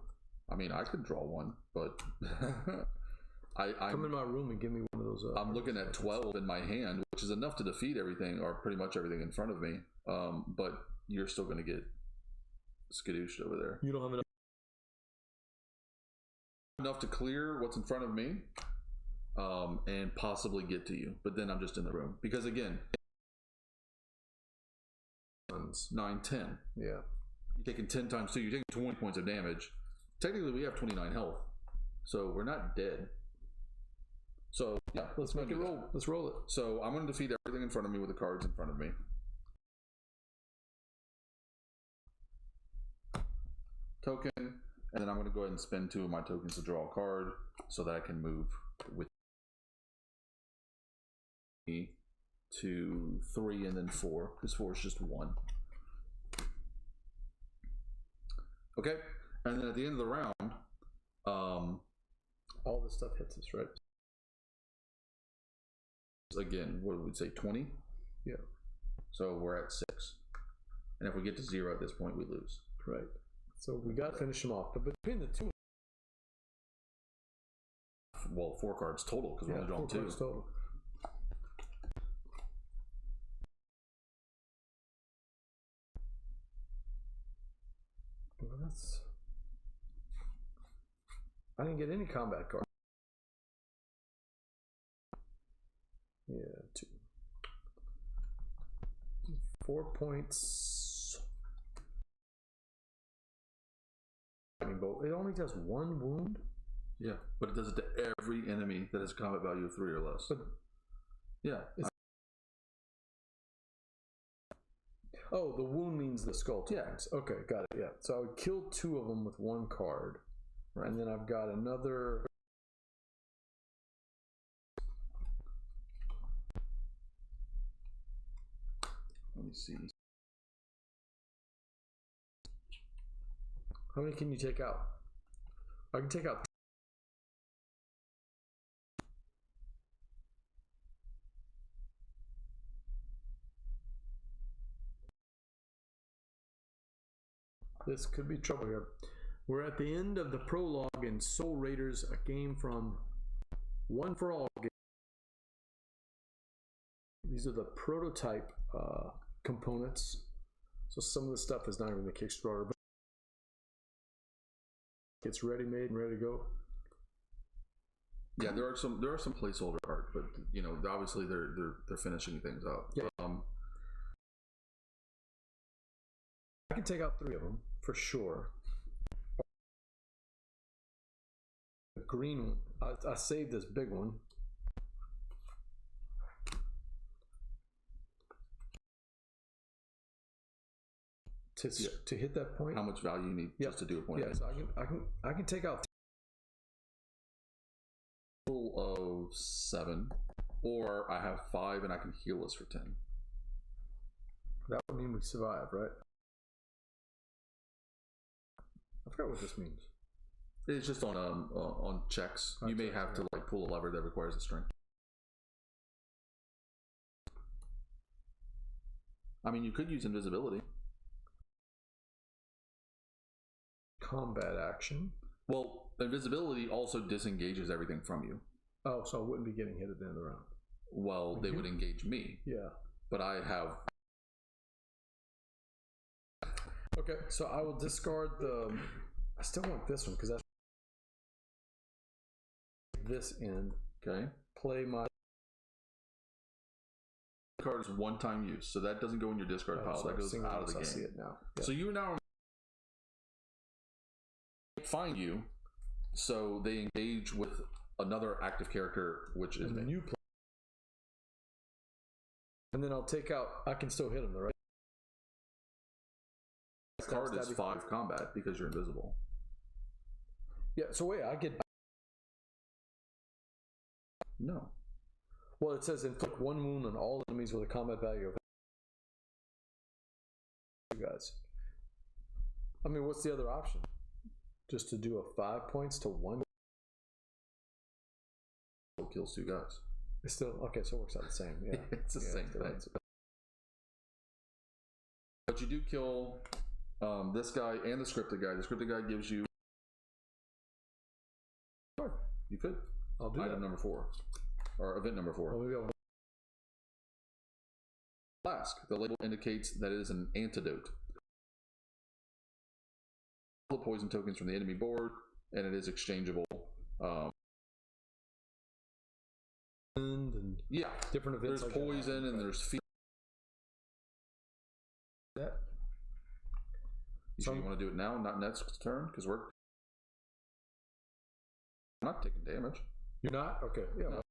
I mean, I could draw 1, but Come in my room and give me one of those. I'm looking at 12 in my hand, which is enough to defeat everything, or pretty much everything in front of me. But you're still going to get skadooshed over there. You don't have Enough to clear what's in front of me, and possibly get to you. But then I'm just in the room. Because again, enough. 9, 10. Yeah. You're taking 10 times 2. You're taking 20 points of damage. Technically, we have 29 health. So we're not dead. So, yeah. Let's make it roll. Let's roll it. So I'm going to defeat everything in front of me with the cards in front of me. Token. And then I'm going to go ahead and spend 2 of my tokens to draw a card so that I can move with me to 3 and then 4. Because 4 is just 1. Okay. And then at the end of the round, all this stuff hits us, right? Again, what would we say, 20? Yeah. So we're at 6. And if we get to 0 at this point, we lose. Right. So we got to finish them off. But between the 2, well, 4 cards total because we're only drawing 2. cards total. Well, I didn't get any combat cards. Yeah, 2. 4 points. Lightning bolt. It only does 1 wound. Yeah, but it does it to every enemy that has a combat value of 3 or less. But yeah. Oh, the wound means the skull. Yeah. Okay, got it. Yeah. So I would kill 2 of them with 1 card. Right. And then I've got another. Let me see. How many can you take out? I can take out. This could be trouble here. We're at the end of the prologue in Soul Raiders, a game from One for All. These are the prototype components. So some of the stuff is not even the Kickstarter, but it's ready made and ready to go. Yeah, there are some placeholder cards, but you know, obviously they're finishing things up. Yeah. I can take out 3 of them for sure. The green one, I saved this big one. To hit that point. How much value you need just to do a point? Yeah, so I can take out of 7, or I have 5 and I can heal us for 10. That would mean we survive, right? I forgot what this means. It's just on checks. You may have to like pull a lever that requires a strength. I mean, you could use invisibility. Combat action. Well, invisibility also disengages everything from you. Oh, so I wouldn't be getting hit at the end of the round. Well, they would engage me. Yeah. But I have. Okay, so I will discard the. I still want this one because that's this in. Okay. Play my card is one-time use, so that doesn't go in your discard pile. So that goes out of the game. I see it now. Yeah. So you now find you, so they engage with another active character, which is me. Play. And then I'll take out. I can still hit him, though, right? The card is 5 combat because you're invisible. Yeah. So wait, I get. No. Well, it says inflict 1 wound on all enemies with a combat value of. You guys. I mean, what's the other option? Just to do a 5 points to 1. It kills 2 guys. It's still okay. So it works out the same. Yeah, it's the same thing. But you do kill this guy and the scripted guy. The scripted guy gives you. Sure. You could. I'll do item number 4, or event number 4. Well, maybe I'll... Flask. The label indicates that it is an antidote. All the poison tokens from the enemy board, and it is exchangeable. And yeah, different events. There's like poison and there's fear. That. You sure you want to do it now, not next turn? Because I'm not taking damage. You're not? Okay. Yeah. No.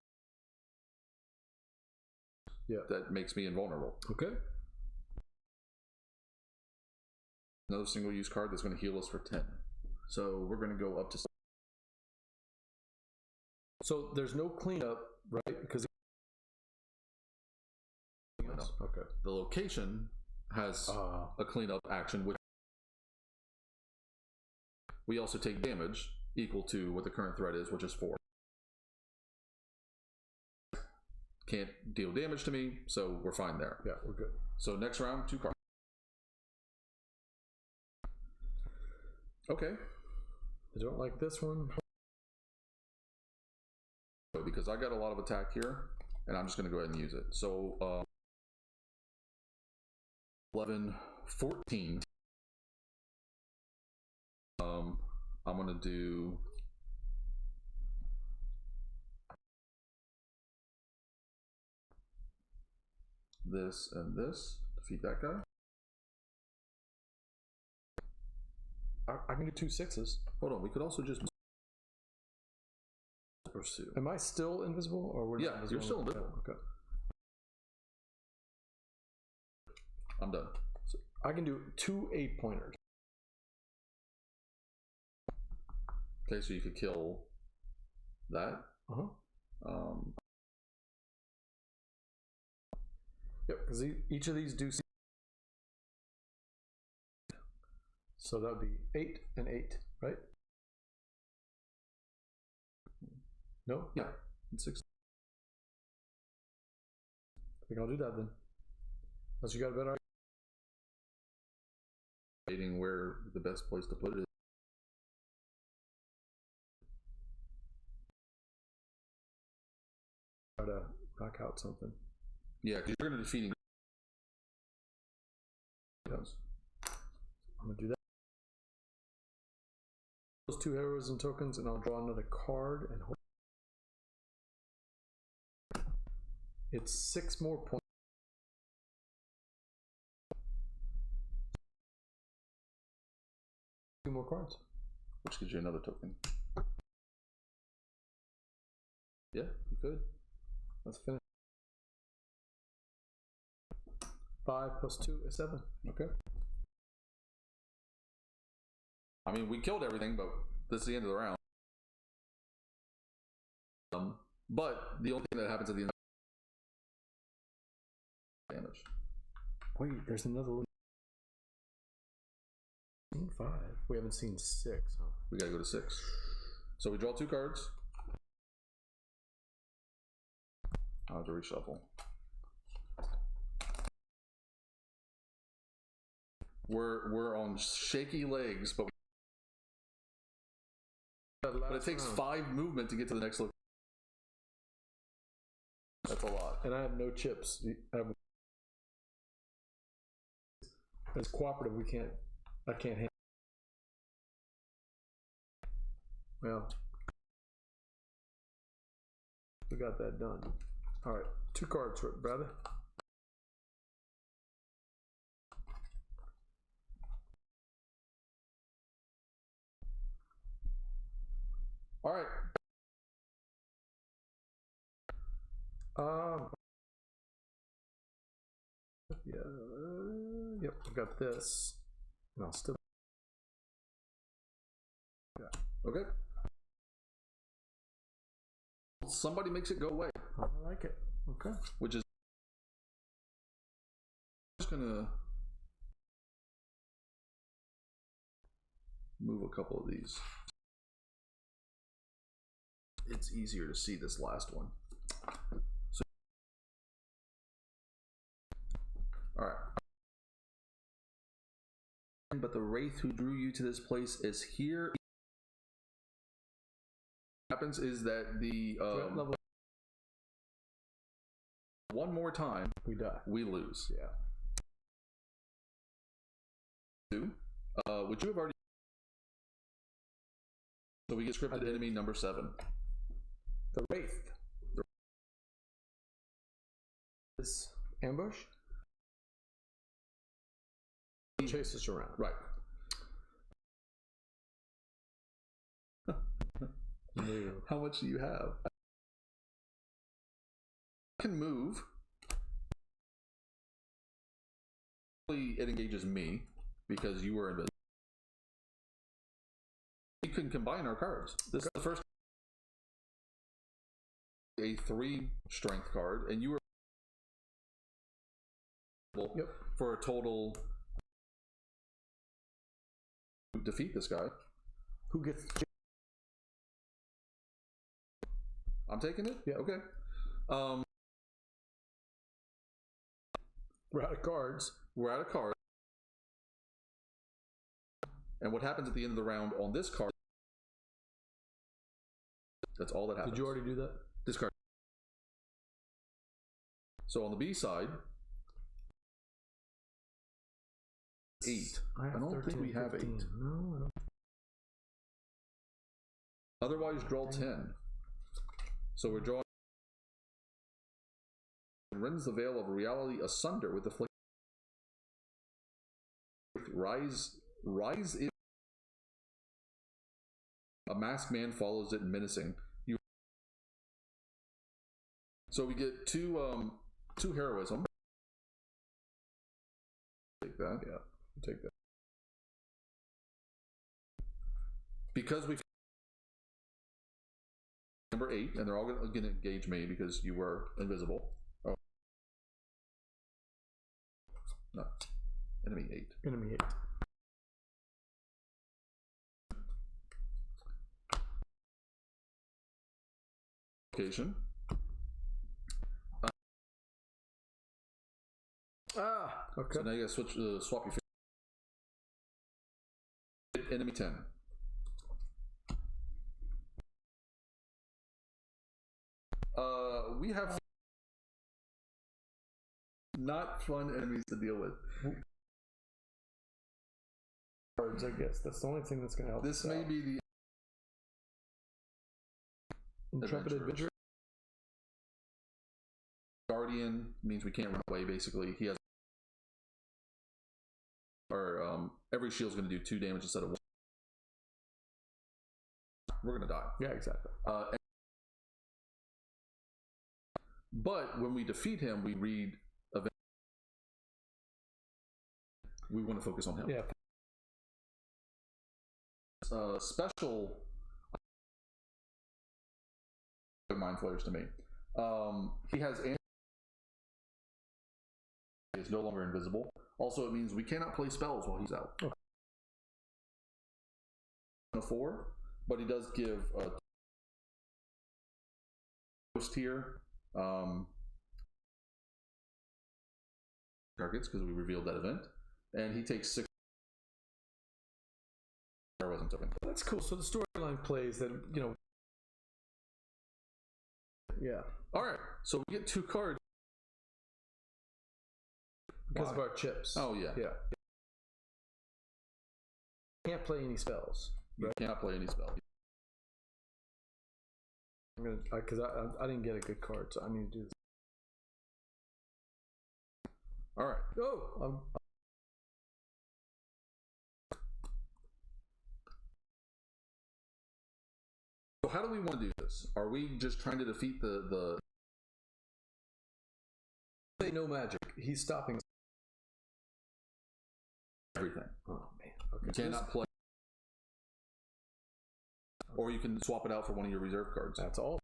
Yeah. That makes me invulnerable. Okay. Another single-use card that's going to heal us for 10. So we're going to go up to. So there's no cleanup, right? Because. No. Okay. The location has a cleanup action, which we also take damage equal to what the current threat is, which is 4. Can't deal damage to me, so we're fine there. Yeah, we're good. So next round, 2 cards. Okay. I don't like this one. Because I got a lot of attack here, and I'm just going to go ahead and use it. So 11, 14. I'm going to do this and this. Defeat that guy. I can do 2 6s. Hold on, we could also just pursue. Am I still invisible, or we're not invisible? You're still invisible. Okay. I'm done. So I can do 2 8-pointers. Okay, so you could kill that. Yep, because each of these do. So that would be 8 and 8, right? No? Yeah, it's 6. I think I'll do that then. Unless you got a better idea. Where the best place to put it is. Try to knock out something. Yeah, because you're going to defeat. I'm going to do that. Those 2 heroism tokens, and I'll draw another card and hope. It's 6 more points. Two more cards. Which gives you another token. Yeah, you could. Let's finish. 5 plus 2 is 7. Okay. I mean, we killed everything, but this is the end of the round. But the only thing that happens at the end of damage. Wait, there's another little. 5. We haven't seen 6, huh? We gotta go to 6. So we draw 2 cards. I'll have to reshuffle. We're on shaky legs, but it takes 5 movement to get to the next location. That's a lot. And I have no chips. As cooperative, I can't handle. Well, we got that done. All right, 2 cards for it, brother. All right. Yeah. Yep. I got this. And I'll still. Yeah. Okay. Somebody makes it go away. I like it. Okay. Which is just gonna move a couple of these. It's easier to see this last one. So, all right. But the wraith who drew you to this place is here. What happens is that the one more time We die. we lose. Yeah. 2, which you have already. So we get scripted enemy number 7. The Wraith. This ambush. Chase us around. Right. No. How much do you have? I can move. It engages me because you were invisible. We can combine our cards. This is the first. A 3 strength card, and you were for a total. Defeat this guy. Who gets? I'm taking it. Yeah. Okay. We're out of cards. We're out of cards. And what happens at the end of the round on this card? That's all that happens. Did you already do that? Discard. So on the B side, 8. I don't think we have 8. No, I don't. Otherwise, draw 10. So we're drawing. Rends the veil of reality asunder with the flick. Rise in. A masked man follows it, menacing. So we get 2 heroism. Take that. Yeah, take that. Because we number 8, and they're all going to engage me because you were invisible. Oh, no, enemy 8. Enemy 8. Location. Okay. So now you gotta swap your enemy 10. We have not fun enemies to deal with. Cards, I guess. That's the only thing that's going to help. This may be the Intrepid Adventurers. Adventure. Guardian means we can't run away, basically. He has... Or every shield's going to do 2 damage instead of 1. We're going to die. Yeah, exactly. But when we defeat him, we read event. We want to focus on him. Yeah. Special mind flayers to me. He has is no longer invisible. Also, it means we cannot play spells while he's out. Okay. A 4, but he does give a host here. Targets because we revealed that event, and he takes 6. There wasn't token. That's cool. So the storyline plays that, you know. Yeah. All right, so we get 2 cards Because Why? of our chips. Oh yeah. Yeah. Can't play any spells. You cannot play any spell. I'm gonna because I didn't get a good card, so I need to do this. All right. Oh, So how do we want to do this? Are we just trying to defeat the? say no magic. He's stopping Everything? Oh man. Okay. You cannot play. Or you can swap it out for one of your reserve cards. That's all.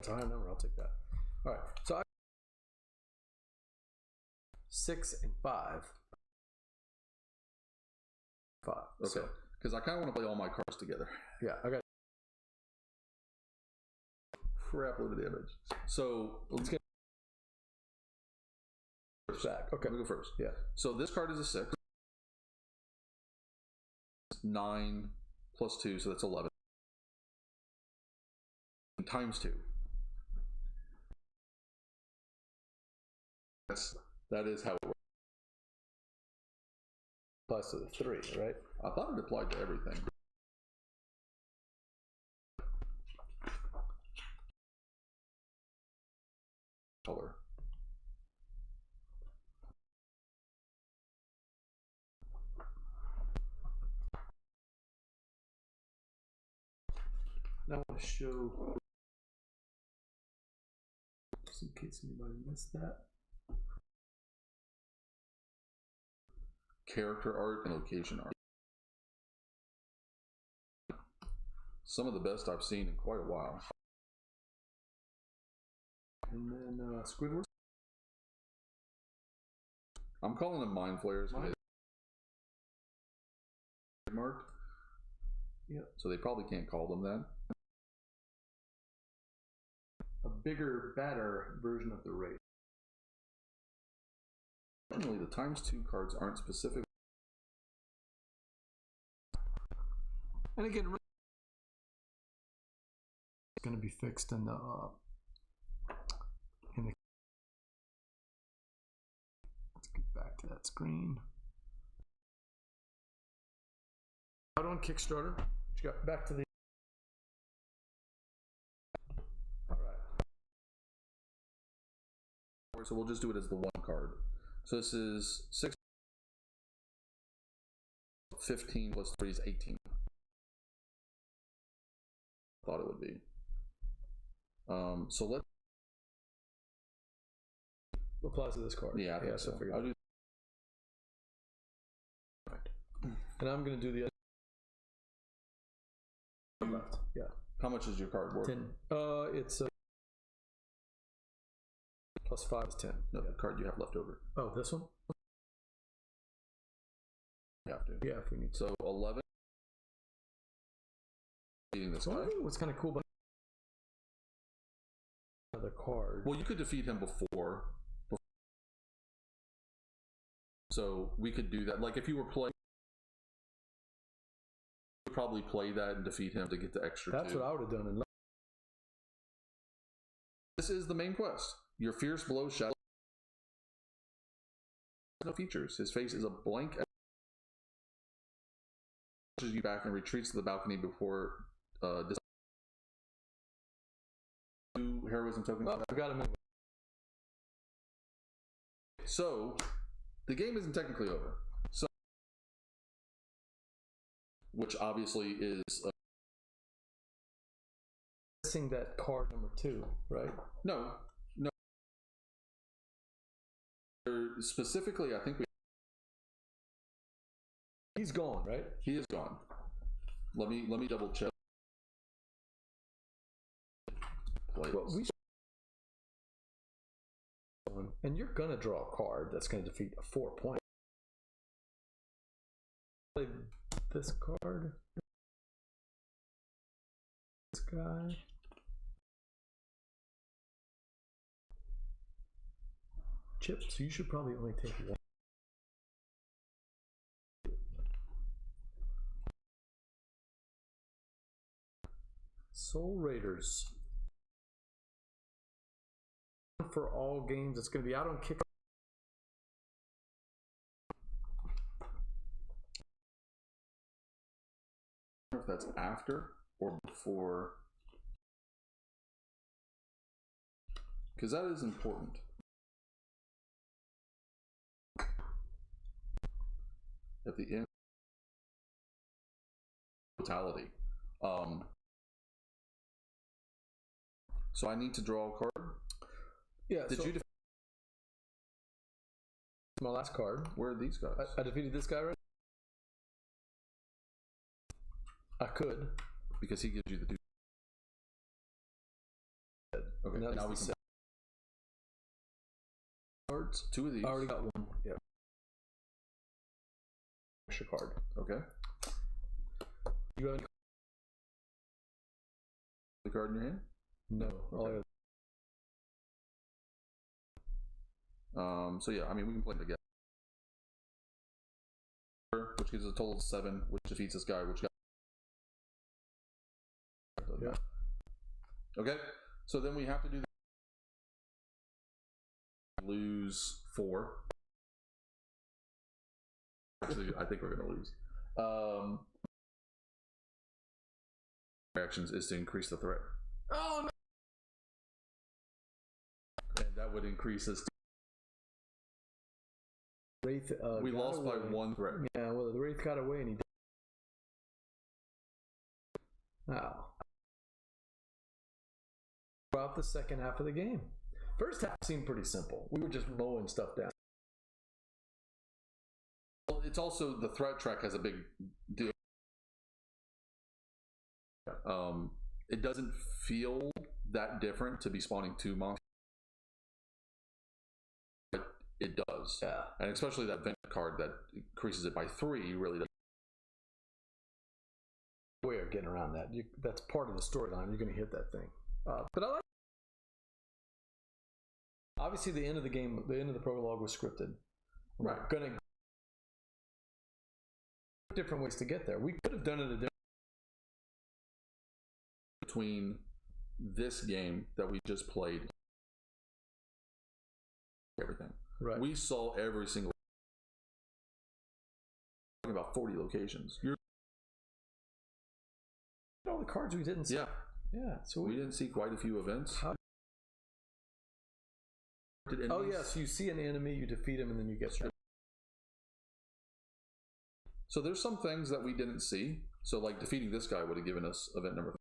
That's a high number. I'll take that. All right. So 6 and 5. 5. Okay. So, Because I kind of want to play all my cards together. yeah, I got Crap load of damage. So let's get back. Okay. Let me go first. Yeah. So this card is a 6. 9 plus 2, so that's 11. Times 2. That is how it works. Plus to the 3, right? I thought it applied to everything. Color. Now I want to show, just in case anybody missed that. Character art and location art. Some of the best I've seen in quite a while. And then Squidward. I'm calling them mind flares. Marked. Yeah. So they probably can't call them that. A bigger, better version of the raid. Normally, the times 2 cards aren't specific. And again, it's going to be fixed in the let's get back to that screen. Out on Kickstarter. What you got? Back to the. All right. So we'll just do it as the 1 card. So this is 6. 15 plus 3 is 18. Thought it would be. So let's. Applies to this card. Yeah, I think so. I'll do. Right. And I'm going to do the other left. Yeah. How much is your card worth? 10. It's plus 5 is 10. No, the card you have left over. Oh, this one? You have to. Yeah, if we need to. So 11. Beating this So guy. I think what's kind of cool about the card. Well, you could defeat him before. So we could do that. Like if you were playing, you would probably play that and defeat him to get the extra. That's 2. what I would have done. And This is the main quest. Your fierce blow shadow. No features. His face is a blank. Pushes you back and retreats to the balcony before. 2 heroism tokens. Oh, I've got them. So the game isn't technically over. So, which obviously is Missing that card number 2, right? no. Specifically, I think He's gone, right? he is gone. Let me double check. Well, and you're gonna draw a card that's gonna defeat a 4-point. Play this card. This guy. Chip, so you should probably only take one. Soul Raiders. For all games, it's going to be out on Kickstarter. I don't know if that's after or before, because that is important. At the end, totality. So I need to draw a card. Yeah. Did you? My last card. Where are these guys? I defeated this guy, right? I could. Because he gives you the 2. Okay, Now now we can. Cards. 2 of these. I already got one. Yeah. Extra card. Okay. You have any? The card in your hand. No. All I got. So yeah, I mean we can play them together. Which gives us a total of 7, which defeats this guy, which got. Yeah. Okay, so then we have to do lose 4. Actually, I think we're gonna lose. Reactions is to increase the threat. Oh no! And that would increase us. Wraith, We got lost by away. 1 threat. Yeah, well, the Wraith got away and he. Wow. Throughout the second half of the game. First half seemed pretty simple. We were just mowing stuff down. Well, it's also the threat track has a big deal. It doesn't feel that different to be spawning 2 monsters, but it does. Yeah. And especially that event card that increases it by 3 really does. Way of getting around that. That's part of the storyline. You're going to hit that thing. But I like. Obviously, the end of the game, the end of the prologue was scripted. Right. We're going to different ways to get there. We could have done it a different. Between this game that we just played, everything. Right. We saw every single. Talking about 40 locations. All the cards we didn't see. Yeah. Yeah. So We didn't see quite a few events. Oh yeah. So you see an enemy, you defeat him, and then you get struck. So there's some things that we didn't see. So like defeating this guy would have given us event number 5.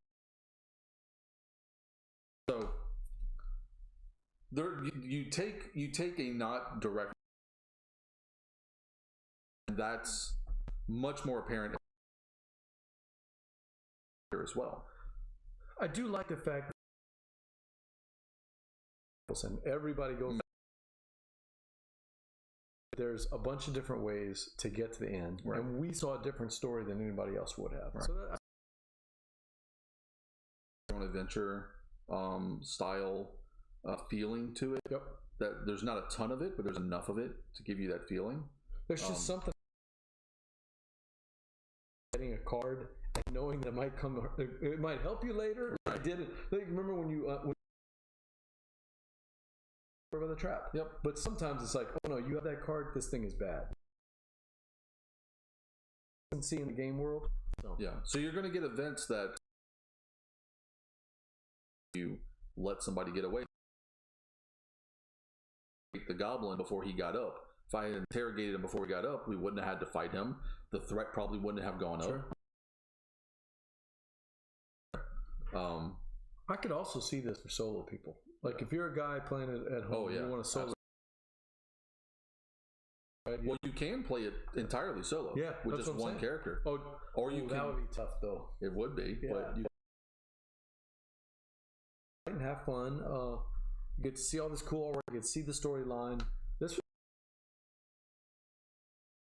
So there, you take a not direct, and that's much more apparent here as well. I do like the fact that everybody goes. There's a bunch of different ways to get to the end, Right. and we saw a different story than anybody else would have. Right. So that, An adventure style feeling to it. Yep. That there's not a ton of it, but there's enough of it to give you that feeling. there's just something. Getting a card and knowing that it might help you later. Right. I did it. Like, remember when you over the trap? Yep. But sometimes it's like, oh no, you have that card. This thing is bad. And see in the game world. So. Yeah. So you're going to get events that you let somebody get away. The goblin before he got up. If I had interrogated him before he got up, we wouldn't have had to fight him. The threat probably wouldn't have gone up. I could also see this for solo people. Like if you're a guy playing it at home, you want to solo. Right? Well, you can play it entirely solo. Yeah, with that's just what I'm one saying. character. Or you that would be tough though. It would be, but you can have fun. You get to see all this cool artwork. You get to see the storyline. This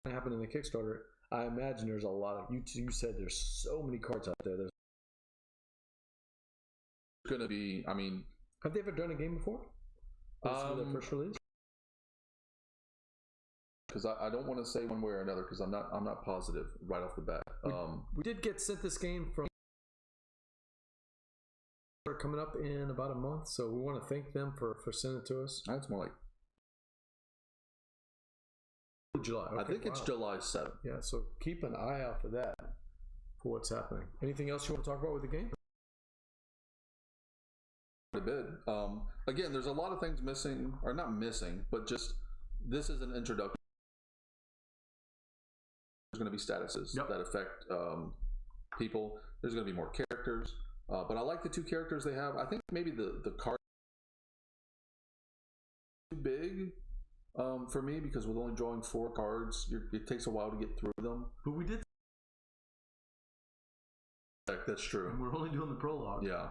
happened in the Kickstarter. I imagine there's a lot of you said there's so many cards out there. There's going to be. I mean, have they ever done a game before? This is their first release. Because I don't want to say one way or another because I'm not positive right off the bat. We did get sent this game from coming up in about a month, so we want to thank them for sending it to us. That's more like July. Okay, I think it's July 7th. Yeah, so keep an eye out for that, for what's happening. Anything else you want to talk about with the game? A bit. Again, there's a lot of things missing, or not missing, but just this is an introduction. There's going to be statuses that affect people. There's going to be more characters, but I like the 2 characters they have. I think maybe the card too big for me because with only drawing 4 cards, it takes a while to get through them. But we did. That's true. And we're only doing the prologue. Yeah.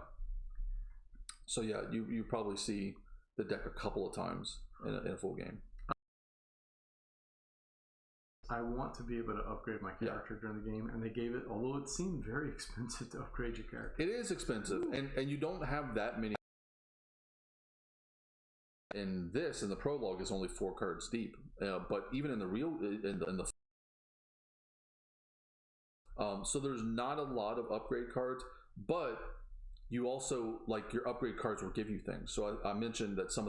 So yeah, you probably see the deck a couple of times in a full game. I want to be able to upgrade my character during the game, and they gave it, although it seemed very expensive to upgrade your character. It is expensive, and you don't have that many. In the prologue is only 4 cards deep, but even in the so there's not a lot of upgrade cards, but you also, like, your upgrade cards will give you things. So I mentioned that some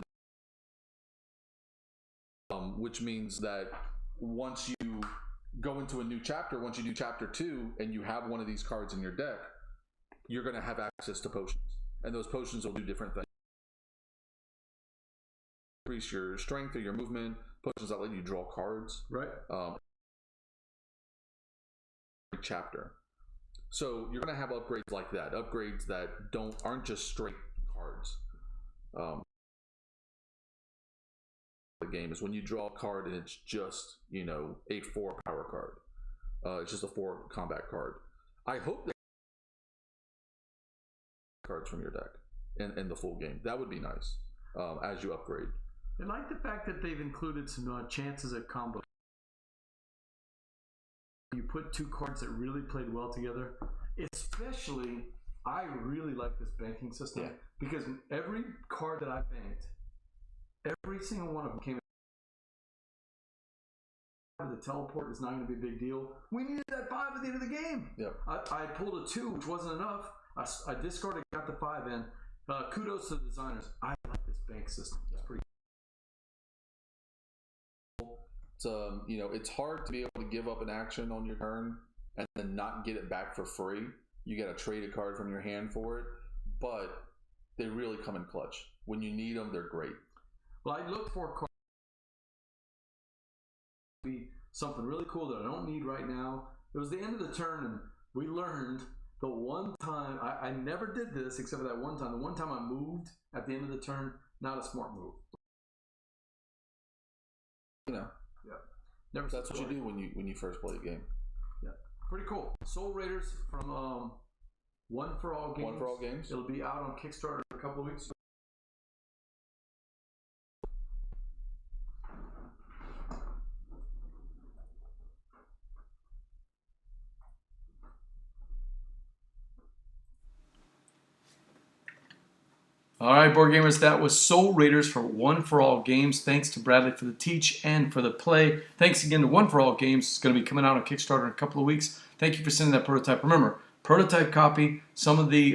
of which means that once you go into a new chapter, once you do chapter 2 and you have one of these cards in your deck, you're going to have access to potions, and those potions will do different things. Increase your strength or your movement. Potions that let you draw cards. Right. Chapter. So you're going to have upgrades like that. Upgrades that aren't just straight cards. The game is when you draw a card and it's just, a 4 power card. It's just a 4 combat card. I hope that cards from your deck in the full game. That would be nice as you upgrade. I like the fact that they've included some chances at combo. You put 2 cards that really played well together. Especially, I really like this banking system because every card that I banked, every single one of them came. The teleport is not going to be a big deal. We needed that 5 at the end of the game. Yep. I pulled a 2, which wasn't enough. I discarded, got the 5 in. Kudos to the designers. I like this bank system. It's pretty cool. It's hard to be able to give up an action on your turn and then not get it back for free. You got to trade a card from your hand for it, but they really come in clutch. When you need them, they're great. Well, I look for cards be something really cool that I don't need right now. It was the end of the turn, and we learned the one time I never did this except for that one time. The one time I moved at the end of the turn, not a smart move. Never. That's what you do when you first play a game. Yeah, pretty cool. Soul Raiders from One for All Games. One for All Games. It'll be out on Kickstarter in a couple of weeks. All right, board gamers, that was Soul Raiders for One for All Games. Thanks to Bradley for the teach and for the play. Thanks again to One for All Games. It's going to be coming out on Kickstarter in a couple of weeks. Thank you for sending that prototype. Remember, prototype copy, some of the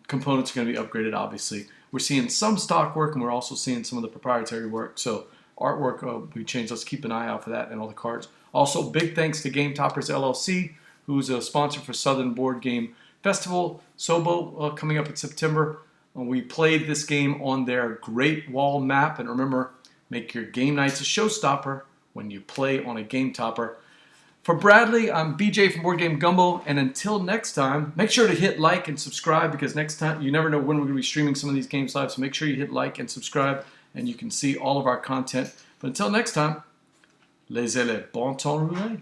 components are going to be upgraded, obviously. We're seeing some stock work, and we're also seeing some of the proprietary work. So artwork, we changed. Let's keep an eye out for that and all the cards. Also, big thanks to Game Toppers LLC, who's a sponsor for Southern Board Game Festival, SOBO, coming up in September. We played this game on their Great Wall map. And remember, make your game nights a showstopper when you play on a game topper. For Bradley, I'm BJ from Board Game Gumbo. And until next time, make sure to hit like and subscribe, because next time, you never know when we're going to be streaming some of these games live. So make sure you hit like and subscribe, and you can see all of our content. But until next time, laissez le bon temps rouler.